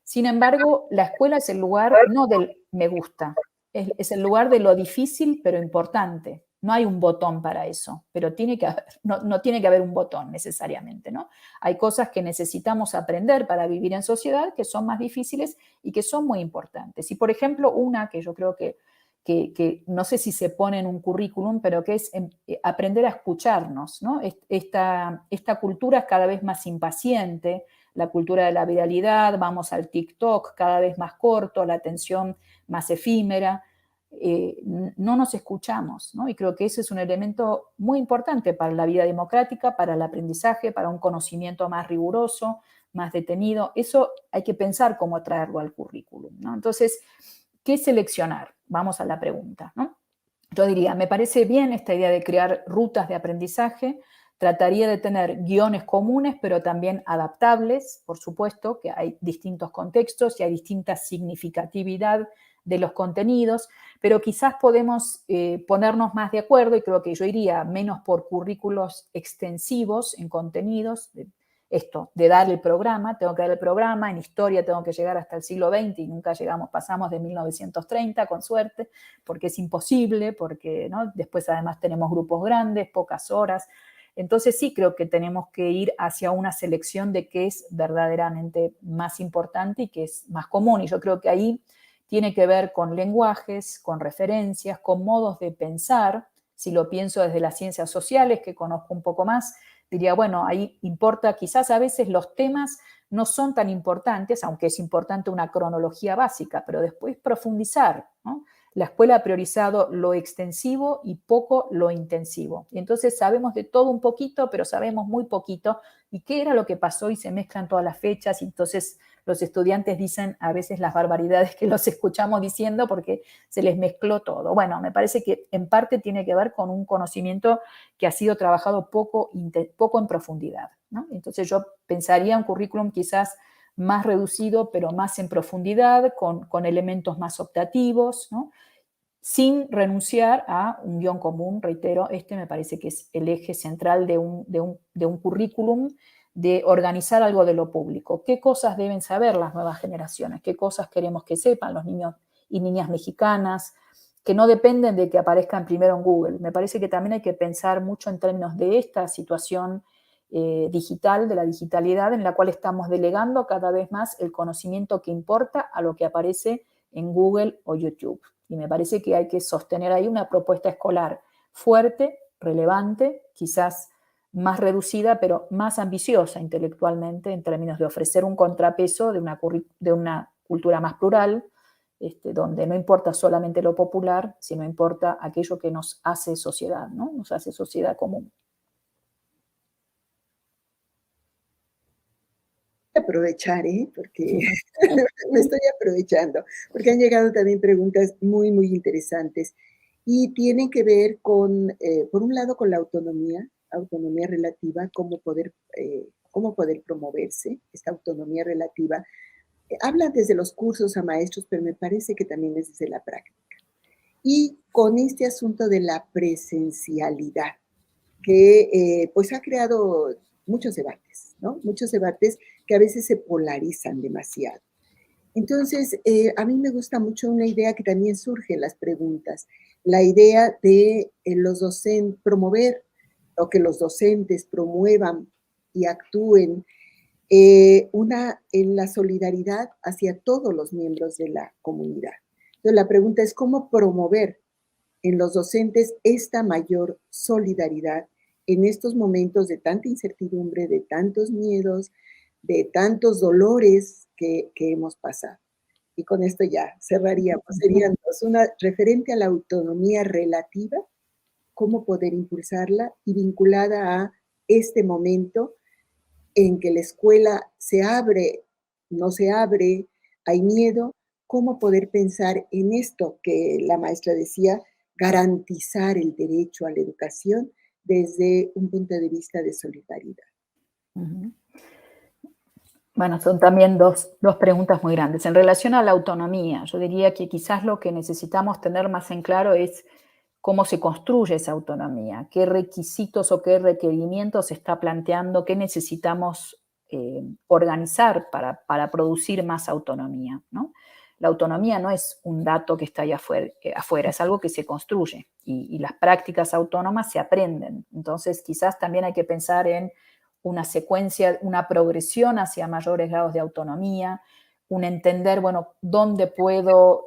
Speaker 2: Sin embargo, la escuela es el lugar no del me gusta, es el lugar de lo difícil pero importante. No hay un botón para eso, pero tiene que haber, no tiene que haber un botón necesariamente, ¿no? Hay cosas que necesitamos aprender para vivir en sociedad que son más difíciles y que son muy importantes. Y, por ejemplo, una que yo creo que no sé si se pone en un currículum, pero que es aprender a escucharnos, ¿no? Esta cultura es cada vez más impaciente, la cultura de la viralidad, vamos al TikTok cada vez más corto, la atención más efímera, no nos escuchamos, ¿no? Y creo que ese es un elemento muy importante para la vida democrática, para el aprendizaje, para un conocimiento más riguroso, más detenido. Eso hay que pensar cómo traerlo al currículum, ¿no? Entonces, ¿qué seleccionar? Vamos a la pregunta, ¿no? Yo diría, me parece bien esta idea de crear rutas de aprendizaje, trataría de tener guiones comunes, pero también adaptables, por supuesto, que hay distintos contextos y hay distinta significatividad de los contenidos, pero quizás podemos ponernos más de acuerdo, y creo que yo iría menos por currículos extensivos en contenidos, de dar el programa, tengo que dar el programa, en historia tengo que llegar hasta el siglo XX y nunca pasamos de 1930 con suerte, porque es imposible, porque, ¿no? Después además tenemos grupos grandes, pocas horas. Entonces sí creo que tenemos que ir hacia una selección de qué es verdaderamente más importante y qué es más común. Y yo creo que ahí tiene que ver con lenguajes, con referencias, con modos de pensar. Si lo pienso desde las ciencias sociales, que conozco un poco más, diría, bueno, ahí importa, quizás a veces los temas no son tan importantes, aunque es importante una cronología básica, pero después profundizar, ¿no? La escuela ha priorizado lo extensivo y poco lo intensivo. Y entonces sabemos de todo un poquito, pero sabemos muy poquito. ¿Y qué era lo que pasó? Y se mezclan todas las fechas, y entonces los estudiantes dicen a veces las barbaridades que los escuchamos diciendo porque se les mezcló todo. Bueno, me parece que en parte tiene que ver con un conocimiento que ha sido trabajado poco en profundidad, ¿no? Entonces yo pensaría un currículum quizás más reducido, pero más en profundidad, con elementos más optativos, ¿no? Sin renunciar a un guión común. Reitero, me parece que es el eje central de un currículum, de organizar algo de lo público. ¿Qué cosas deben saber las nuevas generaciones? ¿Qué cosas queremos que sepan los niños y niñas mexicanas? Que no dependen de que aparezcan primero en Google. Me parece que también hay que pensar mucho en términos de esta situación digital, de la digitalidad, en la cual estamos delegando cada vez más el conocimiento que importa a lo que aparece en Google o YouTube. Y me parece que hay que sostener ahí una propuesta escolar fuerte, relevante, quizás más reducida, pero más ambiciosa intelectualmente en términos de ofrecer un contrapeso de una cultura más plural, donde no importa solamente lo popular, sino importa aquello que nos hace sociedad, ¿no? Nos hace sociedad común.
Speaker 1: Aprovechar, porque me estoy aprovechando, porque han llegado también preguntas muy, muy interesantes y tienen que ver con, por un lado, con la autonomía relativa, cómo poder promoverse esta autonomía relativa. Hablan desde los cursos a maestros, pero me parece que también es desde la práctica. Y con este asunto de la presencialidad, que pues ha creado muchos debates, ¿no? Muchos debates que a veces se polarizan demasiado. Entonces, a mí me gusta mucho una idea que también surge en las preguntas, la idea de promover o que los docentes promuevan y actúen en la solidaridad hacia todos los miembros de la comunidad. Entonces, la pregunta es cómo promover en los docentes esta mayor solidaridad en estos momentos de tanta incertidumbre, de tantos miedos, de tantos dolores que hemos pasado. Y con esto ya cerraríamos. Serían dos. Una referente a la autonomía relativa, cómo poder impulsarla y vinculada a este momento en que la escuela se abre, no se abre, hay miedo, cómo poder pensar en esto que la maestra decía, garantizar el derecho a la educación desde un punto de vista de solidaridad.
Speaker 2: Uh-huh. Bueno, son también dos preguntas muy grandes. En relación a la autonomía, yo diría que quizás lo que necesitamos tener más en claro es cómo se construye esa autonomía, qué requisitos o qué requerimientos se está planteando, qué necesitamos organizar para producir más autonomía, ¿no? La autonomía no es un dato que está ahí afuera, es algo que se construye y las prácticas autónomas se aprenden. Entonces, quizás también hay que pensar en una secuencia, una progresión hacia mayores grados de autonomía, un entender, bueno, dónde puedo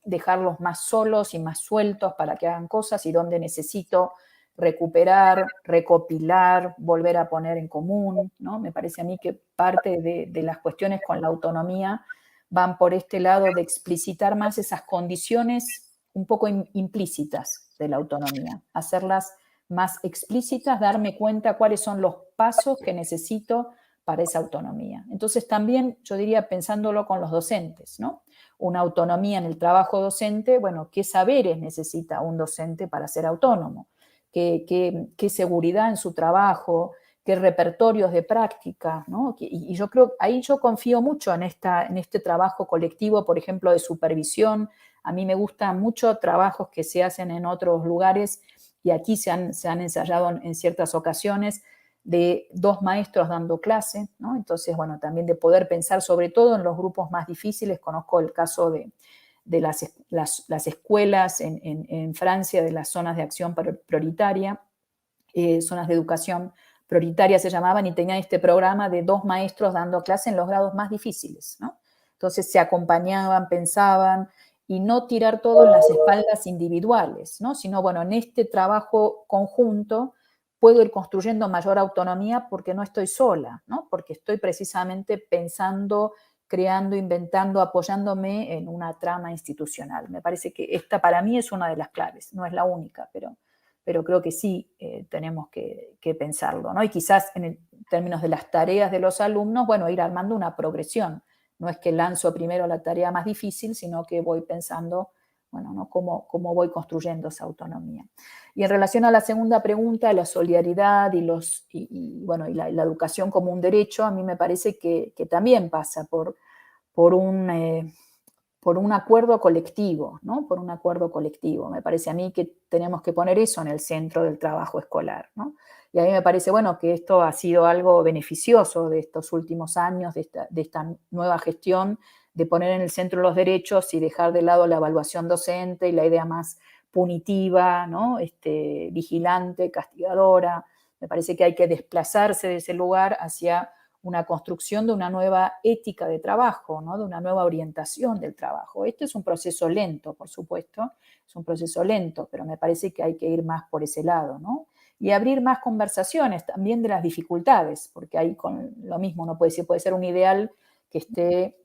Speaker 2: dejarlos más solos y más sueltos para que hagan cosas y dónde necesito recuperar, recopilar, volver a poner en común, ¿no? Me parece a mí que parte de las cuestiones con la autonomía van por este lado de explicitar más esas condiciones un poco implícitas de la autonomía, hacerlas más explícitas, darme cuenta cuáles son los pasos que necesito para esa autonomía. Entonces también yo diría pensándolo con los docentes, ¿no? Una autonomía en el trabajo docente, bueno, ¿qué saberes necesita un docente para ser autónomo? ¿Qué seguridad en su trabajo? ¿Qué repertorios de práctica? ¿No? Y yo creo, ahí yo confío mucho en este trabajo colectivo, por ejemplo, de supervisión. A mí me gustan mucho trabajos que se hacen en otros lugares y aquí se han ensayado en ciertas ocasiones, de dos maestros dando clase, ¿no? Entonces, bueno, también de poder pensar sobre todo en los grupos más difíciles. Conozco el caso de las escuelas en Francia, de las zonas de acción prioritaria, zonas de educación prioritaria se llamaban, y tenían este programa de dos maestros dando clase en los grados más difíciles, ¿no? Entonces se acompañaban, pensaban, y no tirar todo en las espaldas individuales, ¿no? Sino, bueno, en este trabajo conjunto puedo ir construyendo mayor autonomía porque no estoy sola, ¿no? Porque estoy precisamente pensando, creando, inventando, apoyándome en una trama institucional. Me parece que esta para mí es una de las claves, no es la única, pero creo que sí tenemos que pensarlo, ¿no? Y quizás en términos de las tareas de los alumnos, bueno, ir armando una progresión. No es que lanzo primero la tarea más difícil, sino que voy pensando, bueno, ¿no? cómo voy construyendo esa autonomía. Y en relación a la segunda pregunta, la solidaridad y la educación como un derecho, a mí me parece que también pasa por un acuerdo colectivo, ¿no? Por un acuerdo colectivo. Me parece a mí que tenemos que poner eso en el centro del trabajo escolar, ¿no? Y a mí me parece, bueno, que esto ha sido algo beneficioso de estos últimos años, de esta nueva gestión, de poner en el centro los derechos y dejar de lado la evaluación docente y la idea más punitiva, ¿no? Vigilante, castigadora. Me parece que hay que desplazarse de ese lugar hacia una construcción de una nueva ética de trabajo, ¿no? De una nueva orientación del trabajo. Este es un proceso lento, por supuesto, es un proceso lento, pero me parece que hay que ir más por ese lado, ¿no? Y abrir más conversaciones también de las dificultades, porque ahí con lo mismo no puede ser un ideal que esté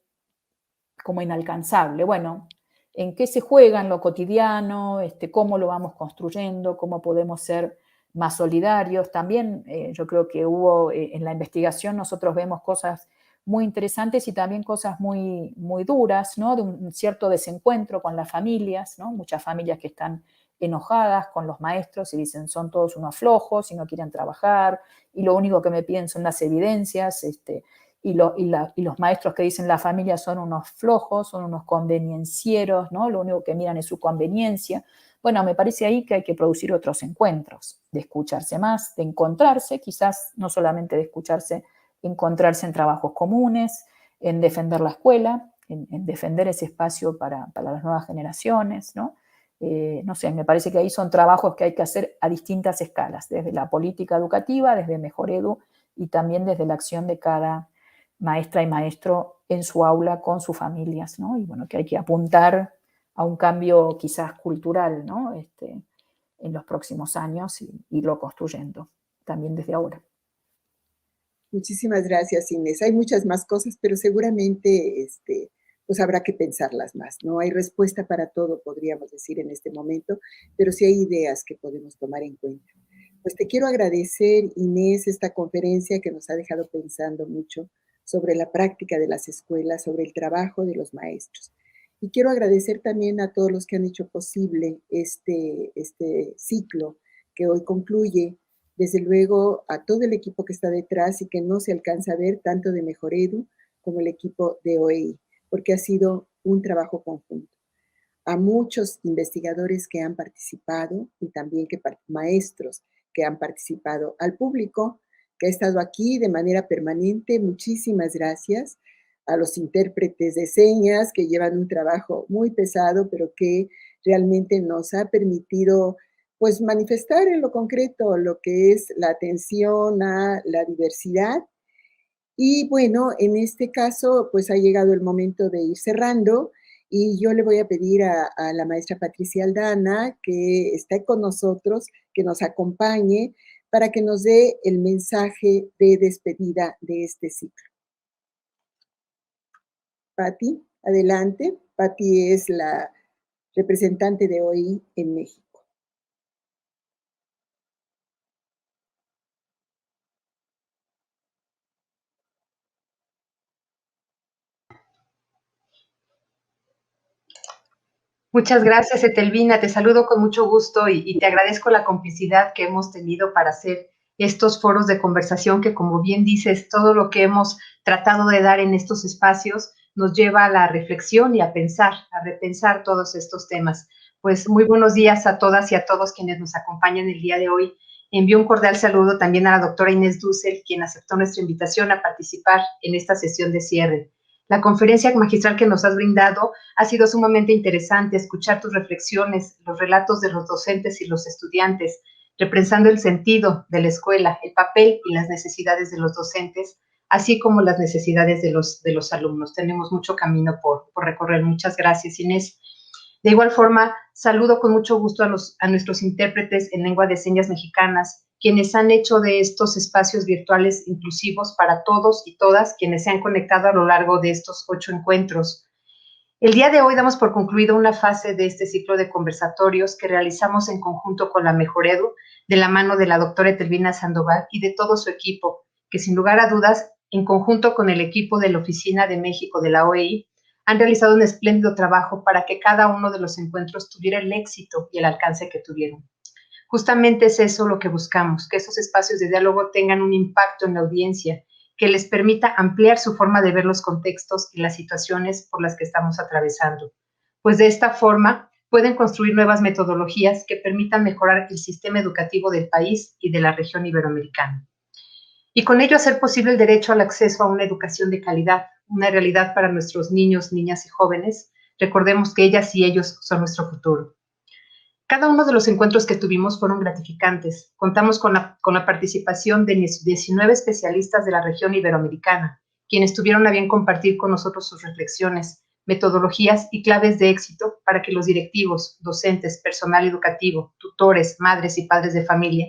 Speaker 2: como inalcanzable. Bueno, ¿en qué se juega en lo cotidiano? ¿Cómo lo vamos construyendo? ¿Cómo podemos ser más solidarios? También yo creo que hubo en la investigación, nosotros vemos cosas muy interesantes y también cosas muy, muy duras, ¿no? De un cierto desencuentro con las familias, ¿no? Muchas familias que están enojadas con los maestros y dicen son todos unos flojos y no quieren trabajar y lo único que me piden son las evidencias, y los maestros que dicen la familia son unos flojos, son unos conveniencieros, ¿no? Lo único que miran es su conveniencia. Bueno, me parece ahí que hay que producir otros encuentros, de escucharse más, de encontrarse, quizás no solamente de escucharse, encontrarse en trabajos comunes, en defender la escuela, en defender ese espacio para las nuevas generaciones, ¿no? No sé, me parece que ahí son trabajos que hay que hacer a distintas escalas, desde la política educativa, desde Mejor Edu y también desde la acción de cada maestra y maestro en su aula con sus familias, ¿no? Y bueno, que hay que apuntar a un cambio quizás cultural, ¿no? En los próximos años y irlo construyendo también desde ahora.
Speaker 1: Muchísimas gracias, Inés. Hay muchas más cosas, pero seguramente pues habrá que pensarlas más. No hay respuesta para todo, podríamos decir en este momento, pero sí hay ideas que podemos tomar en cuenta. Pues te quiero agradecer, Inés, esta conferencia que nos ha dejado pensando mucho sobre la práctica de las escuelas, sobre el trabajo de los maestros. Y quiero agradecer también a todos los que han hecho posible este ciclo que hoy concluye. Desde luego a todo el equipo que está detrás y que no se alcanza a ver, tanto de Mejor Edu como el equipo de OEI, porque ha sido un trabajo conjunto. A muchos investigadores que han participado y también maestros que han participado, al público que ha estado aquí de manera permanente, muchísimas gracias. A los intérpretes de señas que llevan un trabajo muy pesado, pero que realmente nos ha permitido pues manifestar en lo concreto lo que es la atención a la diversidad. Y bueno, en este caso, pues ha llegado el momento de ir cerrando y yo le voy a pedir a la maestra Patricia Aldana, que está con nosotros, que nos acompañe para que nos dé el mensaje de despedida de este ciclo. Pati, adelante. Pati es la representante de OEI en México.
Speaker 3: Muchas gracias, Etelvina. Te saludo con mucho gusto y te agradezco la complicidad que hemos tenido para hacer estos foros de conversación que, como bien dices, todo lo que hemos tratado de dar en estos espacios nos lleva a la reflexión y a pensar, a repensar todos estos temas. Pues muy buenos días a todas y a todos quienes nos acompañan el día de hoy. Envío un cordial saludo también a la doctora Inés Dussel, quien aceptó nuestra invitación a participar en esta sesión de cierre. La conferencia magistral que nos has brindado ha sido sumamente interesante escuchar tus reflexiones, los relatos de los docentes y los estudiantes, repensando el sentido de la escuela, el papel y las necesidades de los docentes, así como las necesidades de los alumnos. Tenemos mucho camino por recorrer. Muchas gracias, Inés. De igual forma, saludo con mucho gusto a nuestros intérpretes en lengua de señas mexicanas, quienes han hecho de estos espacios virtuales inclusivos para todos y todas quienes se han conectado a lo largo de estos 8 encuentros. El día de hoy damos por concluido una fase de este ciclo de conversatorios que realizamos en conjunto con la Mejor Edu, de la mano de la doctora Etelvina Sandoval y de todo su equipo, que sin lugar a dudas, en conjunto con el equipo de la Oficina de México de la OEI, han realizado un espléndido trabajo para que cada uno de los encuentros tuviera el éxito y el alcance que tuvieron. Justamente es eso lo que buscamos, que esos espacios de diálogo tengan un impacto en la audiencia, que les permita ampliar su forma de ver los contextos y las situaciones por las que estamos atravesando. Pues de esta forma pueden construir nuevas metodologías que permitan mejorar el sistema educativo del país y de la región iberoamericana. Y con ello hacer posible el derecho al acceso a una educación de calidad, una realidad para nuestros niños, niñas y jóvenes. Recordemos que ellas y ellos son nuestro futuro. Cada uno de los encuentros que tuvimos fueron gratificantes. Contamos con la participación de 19 especialistas de la región iberoamericana, quienes tuvieron a bien compartir con nosotros sus reflexiones, metodologías y claves de éxito para que los directivos, docentes, personal educativo, tutores, madres y padres de familia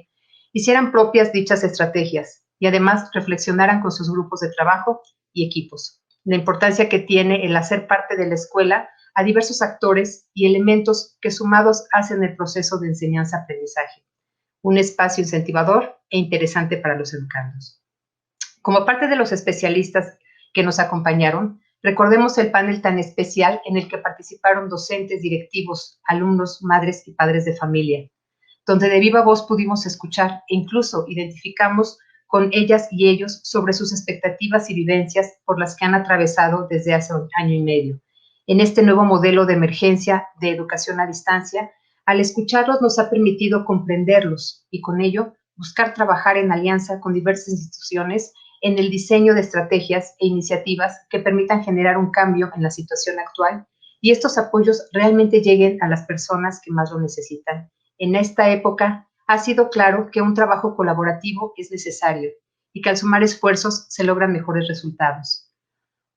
Speaker 3: hicieran propias dichas estrategias y además reflexionaran con sus grupos de trabajo y equipos. La importancia que tiene el hacer parte de la escuela a diversos actores y elementos que sumados hacen el proceso de enseñanza-aprendizaje, un espacio incentivador e interesante para los educandos. Como parte de los especialistas que nos acompañaron, recordemos el panel tan especial en el que participaron docentes, directivos, alumnos, madres y padres de familia, donde de viva voz pudimos escuchar e incluso identificamos con ellas y ellos sobre sus expectativas y vivencias por las que han atravesado desde hace un año y medio. En este nuevo modelo de emergencia de educación a distancia, al escucharlos nos ha permitido comprenderlos y con ello buscar trabajar en alianza con diversas instituciones en el diseño de estrategias e iniciativas que permitan generar un cambio en la situación actual y estos apoyos realmente lleguen a las personas que más lo necesitan. En esta época ha sido claro que un trabajo colaborativo es necesario y que al sumar esfuerzos se logran mejores resultados.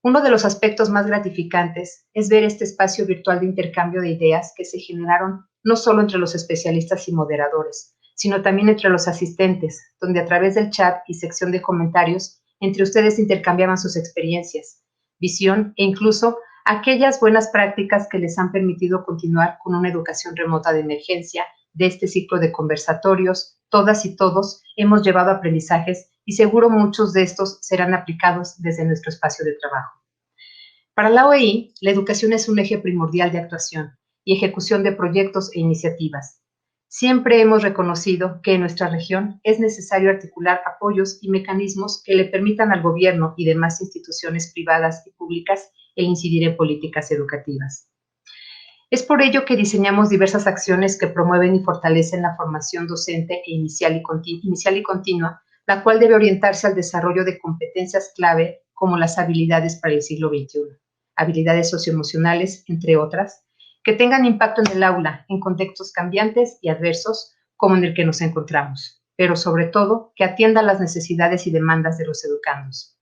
Speaker 3: Uno de los aspectos más gratificantes es ver este espacio virtual de intercambio de ideas que se generaron no solo entre los especialistas y moderadores, sino también entre los asistentes, donde a través del chat y sección de comentarios, entre ustedes intercambiaban sus experiencias, visión e incluso aquellas buenas prácticas que les han permitido continuar con una educación remota de emergencia. De este ciclo de conversatorios, todas y todos hemos llevado aprendizajes y seguro muchos de estos serán aplicados desde nuestro espacio de trabajo. Para la OEI, la educación es un eje primordial de actuación y ejecución de proyectos e iniciativas. Siempre hemos reconocido que en nuestra región es necesario articular apoyos y mecanismos que le permitan al gobierno y demás instituciones privadas y públicas el incidir en políticas educativas. Es por ello que diseñamos diversas acciones que promueven y fortalecen la formación docente e inicial y continua, la cual debe orientarse al desarrollo de competencias clave como las habilidades para el siglo XXI, habilidades socioemocionales, entre otras, que tengan impacto en el aula, en contextos cambiantes y adversos como en el que nos encontramos, pero sobre todo que atienda las necesidades y demandas de los educandos.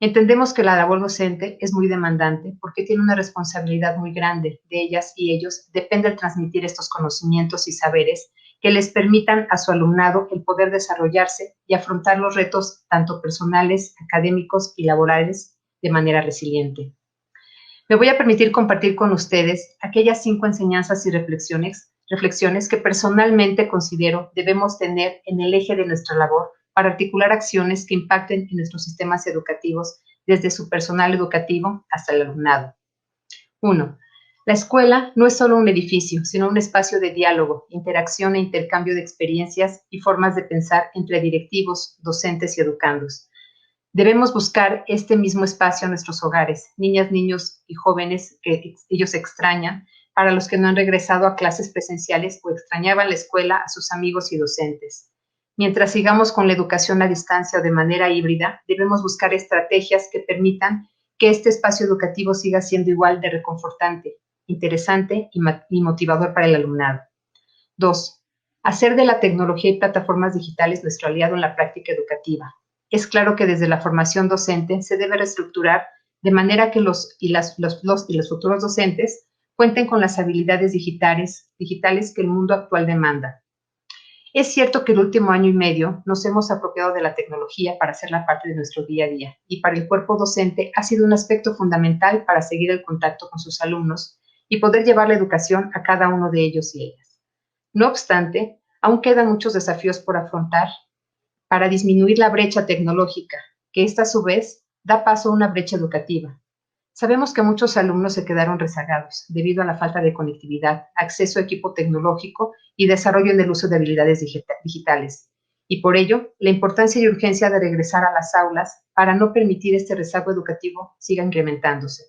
Speaker 3: Entendemos que la labor docente es muy demandante porque tiene una responsabilidad muy grande. De ellas y ellos depende el transmitir estos conocimientos y saberes que les permitan a su alumnado el poder desarrollarse y afrontar los retos tanto personales, académicos y laborales de manera resiliente. Me voy a permitir compartir con ustedes aquellas 5 enseñanzas y reflexiones que personalmente considero debemos tener en el eje de nuestra labor para articular acciones que impacten en nuestros sistemas educativos desde su personal educativo hasta el alumnado. 1. La escuela no es solo un edificio, sino un espacio de diálogo, interacción e intercambio de experiencias y formas de pensar entre directivos, docentes y educandos. Debemos buscar este mismo espacio en nuestros hogares, niñas, niños y jóvenes que ellos extrañan, para los que no han regresado a clases presenciales o extrañaban la escuela, a sus amigos y docentes. Mientras sigamos con la educación a distancia o de manera híbrida, debemos buscar estrategias que permitan que este espacio educativo siga siendo igual de reconfortante, interesante y motivador para el alumnado. 2. Hacer de la tecnología y plataformas digitales nuestro aliado en la práctica educativa. Es claro que desde la formación docente se debe reestructurar de manera que los futuros docentes cuenten con las habilidades digitales que el mundo actual demanda. Es cierto que el último año y medio nos hemos apropiado de la tecnología para hacerla parte de nuestro día a día y para el cuerpo docente ha sido un aspecto fundamental para seguir el contacto con sus alumnos y poder llevar la educación a cada uno de ellos y ellas. No obstante, aún quedan muchos desafíos por afrontar para disminuir la brecha tecnológica, que esta a su vez da paso a una brecha educativa. Sabemos que muchos alumnos se quedaron rezagados debido a la falta de conectividad, acceso a equipo tecnológico y desarrollo en el uso de habilidades digitales. Y por ello, la importancia y urgencia de regresar a las aulas para no permitir este rezago educativo siga incrementándose.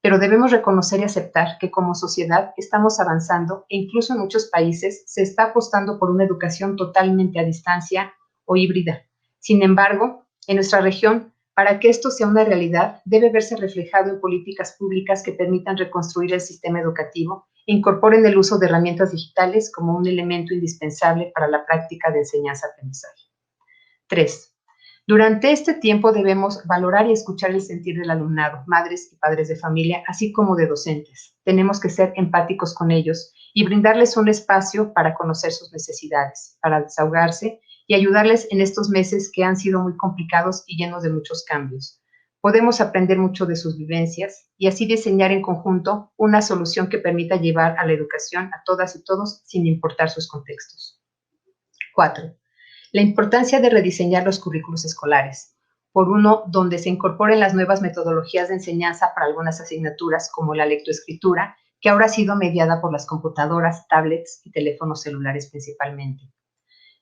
Speaker 3: Pero debemos reconocer y aceptar que como sociedad estamos avanzando e incluso en muchos países se está apostando por una educación totalmente a distancia o híbrida. Sin embargo, en nuestra región, para que esto sea una realidad, debe verse reflejado en políticas públicas que permitan reconstruir el sistema educativo e incorporen el uso de herramientas digitales como un elemento indispensable para la práctica de enseñanza-aprendizaje. 3. Durante este tiempo debemos valorar y escuchar el sentir del alumnado, madres y padres de familia, así como de docentes. Tenemos que ser empáticos con ellos y brindarles un espacio para conocer sus necesidades, para desahogarse y ayudarles en estos meses que han sido muy complicados y llenos de muchos cambios. Podemos aprender mucho de sus vivencias y así diseñar en conjunto una solución que permita llevar a la educación a todas y todos sin importar sus contextos. 4. La importancia de rediseñar los currículos escolares. Por uno, donde se incorporen las nuevas metodologías de enseñanza para algunas asignaturas, como la lectoescritura, que ahora ha sido mediada por las computadoras, tablets y teléfonos celulares principalmente.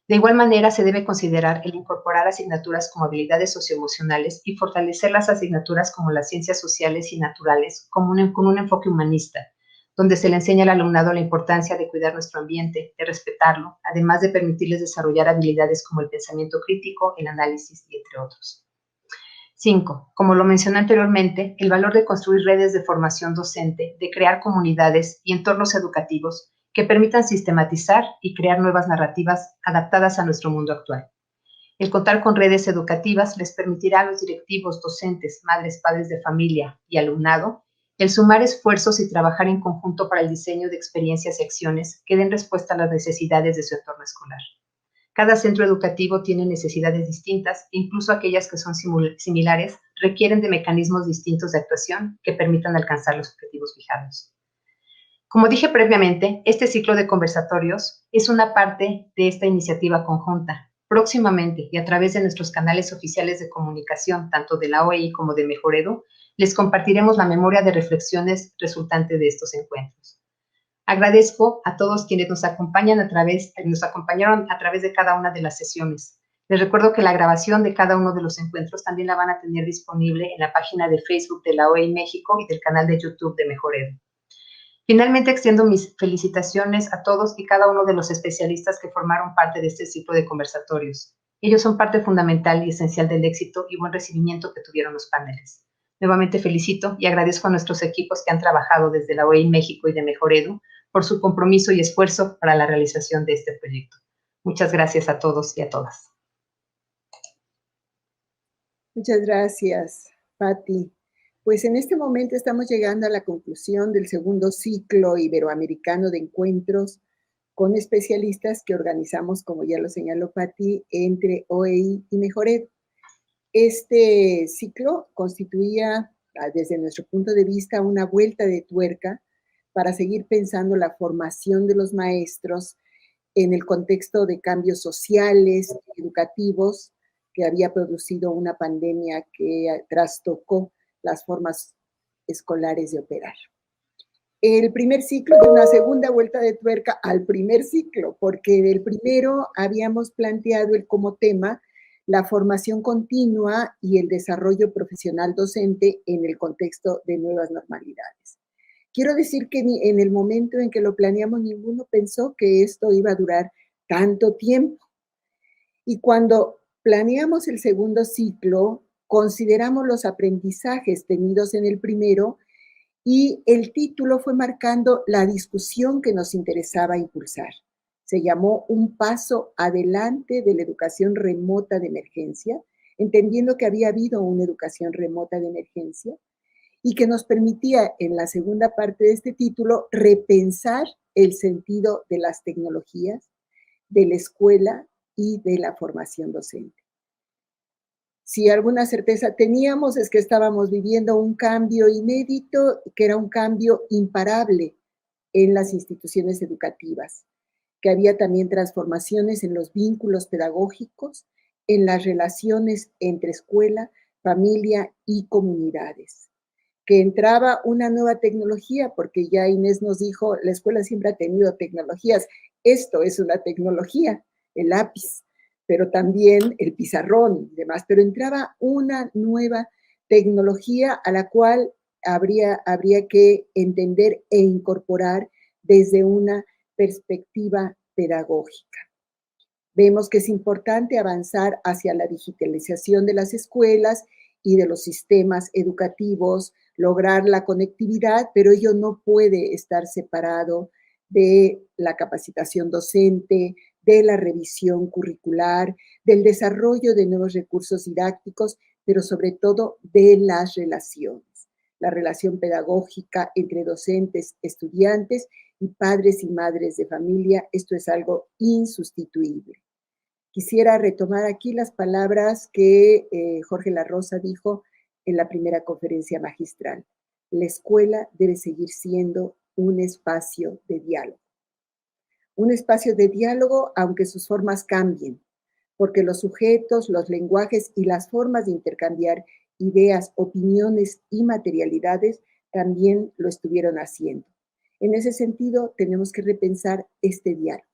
Speaker 3: De igual manera, se debe considerar el incorporar asignaturas como habilidades socioemocionales y fortalecer las asignaturas como las ciencias sociales y naturales con un enfoque humanista, donde se le enseña al alumnado la importancia de cuidar nuestro ambiente, de respetarlo, además de permitirles desarrollar habilidades como el pensamiento crítico, el análisis y entre otros. 5. Como lo mencioné anteriormente, el valor de construir redes de formación docente, de crear comunidades y entornos educativos que permitan sistematizar y crear nuevas narrativas adaptadas a nuestro mundo actual. El contar con redes educativas les permitirá a los directivos, docentes, madres, padres de familia y alumnado el sumar esfuerzos y trabajar en conjunto para el diseño de experiencias y acciones que den respuesta a las necesidades de su entorno escolar. Cada centro educativo tiene necesidades distintas e incluso aquellas que son similares requieren de mecanismos distintos de actuación que permitan alcanzar los objetivos fijados. Como dije previamente, este ciclo de conversatorios es una parte de esta iniciativa conjunta. Próximamente y a través de nuestros canales oficiales de comunicación, tanto de la OEI como de Mejoredu, les compartiremos la memoria de reflexiones resultante de estos encuentros. Agradezco a todos quienes nos acompañaron a través de cada una de las sesiones. Les recuerdo que la grabación de cada uno de los encuentros también la van a tener disponible en la página de Facebook de la OEI México y del canal de YouTube de Mejoredu. Finalmente, extiendo mis felicitaciones a todos y cada uno de los especialistas que formaron parte de este ciclo de conversatorios. Ellos son parte fundamental y esencial del éxito y buen recibimiento que tuvieron los paneles. Nuevamente felicito y agradezco a nuestros equipos que han trabajado desde la OEI México y de Mejoredu por su compromiso y esfuerzo para la realización de este proyecto. Muchas gracias a todos y a todas.
Speaker 1: Muchas gracias, Patti. Pues en este momento estamos llegando a la conclusión del segundo ciclo iberoamericano de encuentros con especialistas que organizamos, como ya lo señaló Patti, entre OEI y Mejoredu. Este ciclo constituía, desde nuestro punto de vista, una vuelta de tuerca para seguir pensando la formación de los maestros en el contexto de cambios sociales, educativos, que había producido una pandemia que trastocó las formas escolares de operar. El primer ciclo de una segunda vuelta de tuerca al primer ciclo, porque del primero habíamos planteado como tema la formación continua y el desarrollo profesional docente en el contexto de nuevas normalidades. Quiero decir que en el momento en que lo planeamos, ninguno pensó que esto iba a durar tanto tiempo. Y cuando planeamos el segundo ciclo, consideramos los aprendizajes tenidos en el primero y el título fue marcando la discusión que nos interesaba impulsar. Se llamó Un paso adelante de la educación remota de emergencia, entendiendo que había habido una educación remota de emergencia y que nos permitía en la segunda parte de este título repensar el sentido de las tecnologías, de la escuela y de la formación docente. Si alguna certeza teníamos es que estábamos viviendo un cambio inédito, que era un cambio imparable en las instituciones educativas, que había también transformaciones en los vínculos pedagógicos, en las relaciones entre escuela, familia y comunidades, que entraba una nueva tecnología, porque ya Inés nos dijo, la escuela siempre ha tenido tecnologías, esto es una tecnología, el lápiz, pero también el pizarrón y demás, pero entraba una nueva tecnología a la cual habría que entender e incorporar desde una perspectiva pedagógica. Vemos que es importante avanzar hacia la digitalización de las escuelas y de los sistemas educativos, lograr la conectividad, pero ello no puede estar separado de la capacitación docente, de la revisión curricular, del desarrollo de nuevos recursos didácticos, pero sobre todo de las relaciones. La relación pedagógica entre docentes, estudiantes y padres y madres de familia, esto es algo insustituible. Quisiera retomar aquí las palabras que Jorge La Rosa dijo en la primera conferencia magistral. La escuela debe seguir siendo un espacio de diálogo. Un espacio de diálogo, aunque sus formas cambien, porque los sujetos, los lenguajes y las formas de intercambiar ideas, opiniones y materialidades también lo estuvieron haciendo. En ese sentido, tenemos que repensar este diálogo.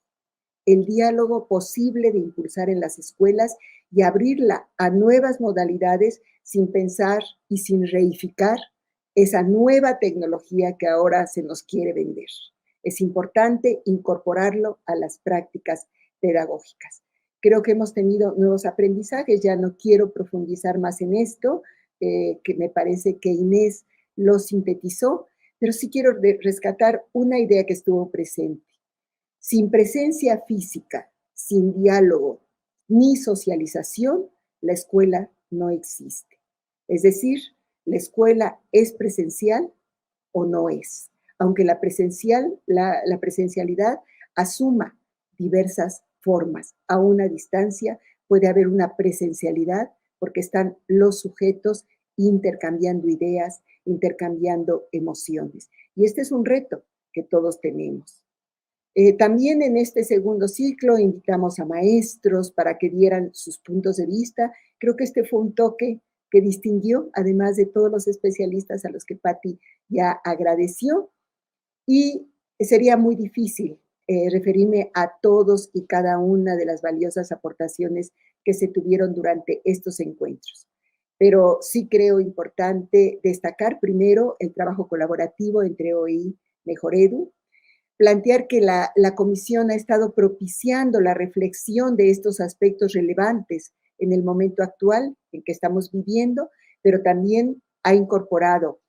Speaker 1: El diálogo posible de impulsar en las escuelas y abrirla a nuevas modalidades sin pensar y sin reificar esa nueva tecnología que ahora se nos quiere vender. Es importante incorporarlo a las prácticas pedagógicas. Creo que hemos tenido nuevos aprendizajes, ya no quiero profundizar más en esto, que me parece que Inés lo sintetizó, pero sí quiero rescatar una idea que estuvo presente. Sin presencia física, sin diálogo ni socialización, la escuela no existe. Es decir, la escuela es presencial o no es, aunque la presencialidad asuma diversas formas. A una distancia puede haber una presencialidad porque están los sujetos intercambiando ideas, intercambiando emociones. Y este es un reto que todos tenemos. También en este segundo ciclo invitamos a maestros para que dieran sus puntos de vista. Creo que este fue un toque que distinguió, además de todos los especialistas a los que Patti ya agradeció. Y sería muy difícil referirme a todos y cada una de las valiosas aportaciones que se tuvieron durante estos encuentros. Pero sí creo importante destacar primero el trabajo colaborativo entre OEI Mejoredu, plantear que la comisión ha estado propiciando la reflexión de estos aspectos relevantes en el momento actual en que estamos viviendo, pero también ha incorporado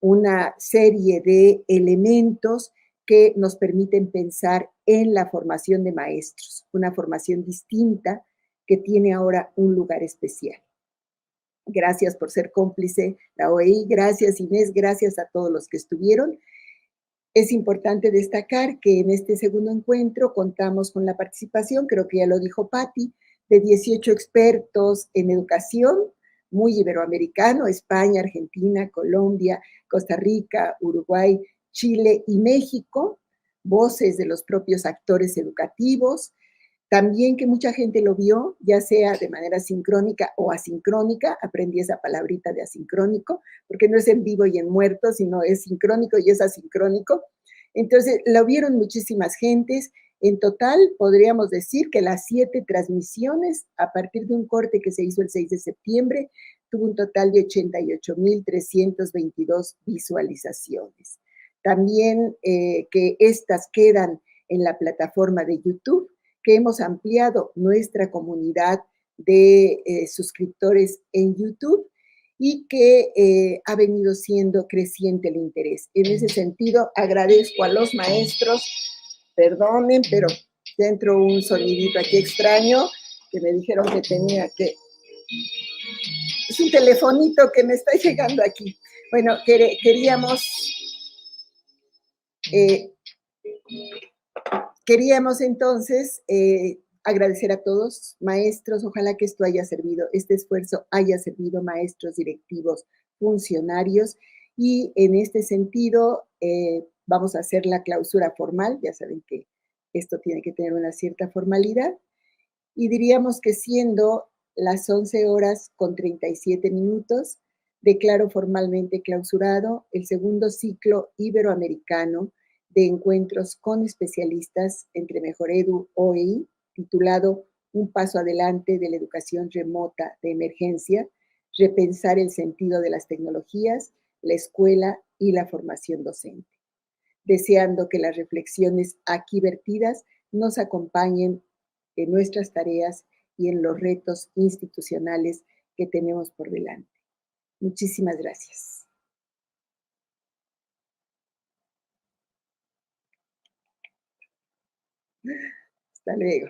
Speaker 1: una serie de elementos que nos permiten pensar en la formación de maestros, una formación distinta que tiene ahora un lugar especial. Gracias por ser cómplice, la OEI, gracias Inés, gracias a todos los que estuvieron. Es importante destacar que en este segundo encuentro contamos con la participación, creo que ya lo dijo Patti, de 18 expertos en educación, muy iberoamericano, España, Argentina, Colombia, Costa Rica, Uruguay, Chile y México, voces de los propios actores educativos, también que mucha gente lo vio, ya sea de manera sincrónica o asincrónica, aprendí esa palabrita de asincrónico, porque no es en vivo y en muerto, sino es sincrónico y es asincrónico. Entonces, lo vieron muchísimas gentes. En total, podríamos decir que las 7 transmisiones, a partir de un corte que se hizo el 6 de septiembre, tuvo un total de 88,322 visualizaciones. También que estas quedan en la plataforma de YouTube, que hemos ampliado nuestra comunidad de suscriptores en YouTube y que ha venido siendo creciente el interés. En ese sentido, agradezco a los maestros, perdonen, pero dentro un sonidito aquí extraño que me dijeron que tenía que... Es un telefonito que me está llegando aquí. Bueno, queríamos entonces agradecer a todos, maestros, ojalá que esto haya servido, este esfuerzo haya servido, maestros, directivos, funcionarios, y en este sentido vamos a hacer la clausura formal, ya saben que esto tiene que tener una cierta formalidad, y diríamos que siendo las 11:37, declaro formalmente clausurado el segundo ciclo iberoamericano de encuentros con especialistas entre Mejoredu OEI, titulado Un paso adelante de la educación remota de emergencia, repensar el sentido de las tecnologías, la escuela y la formación docente. Deseando que las reflexiones aquí vertidas nos acompañen en nuestras tareas y en los retos institucionales que tenemos por delante. Muchísimas gracias. Hasta luego.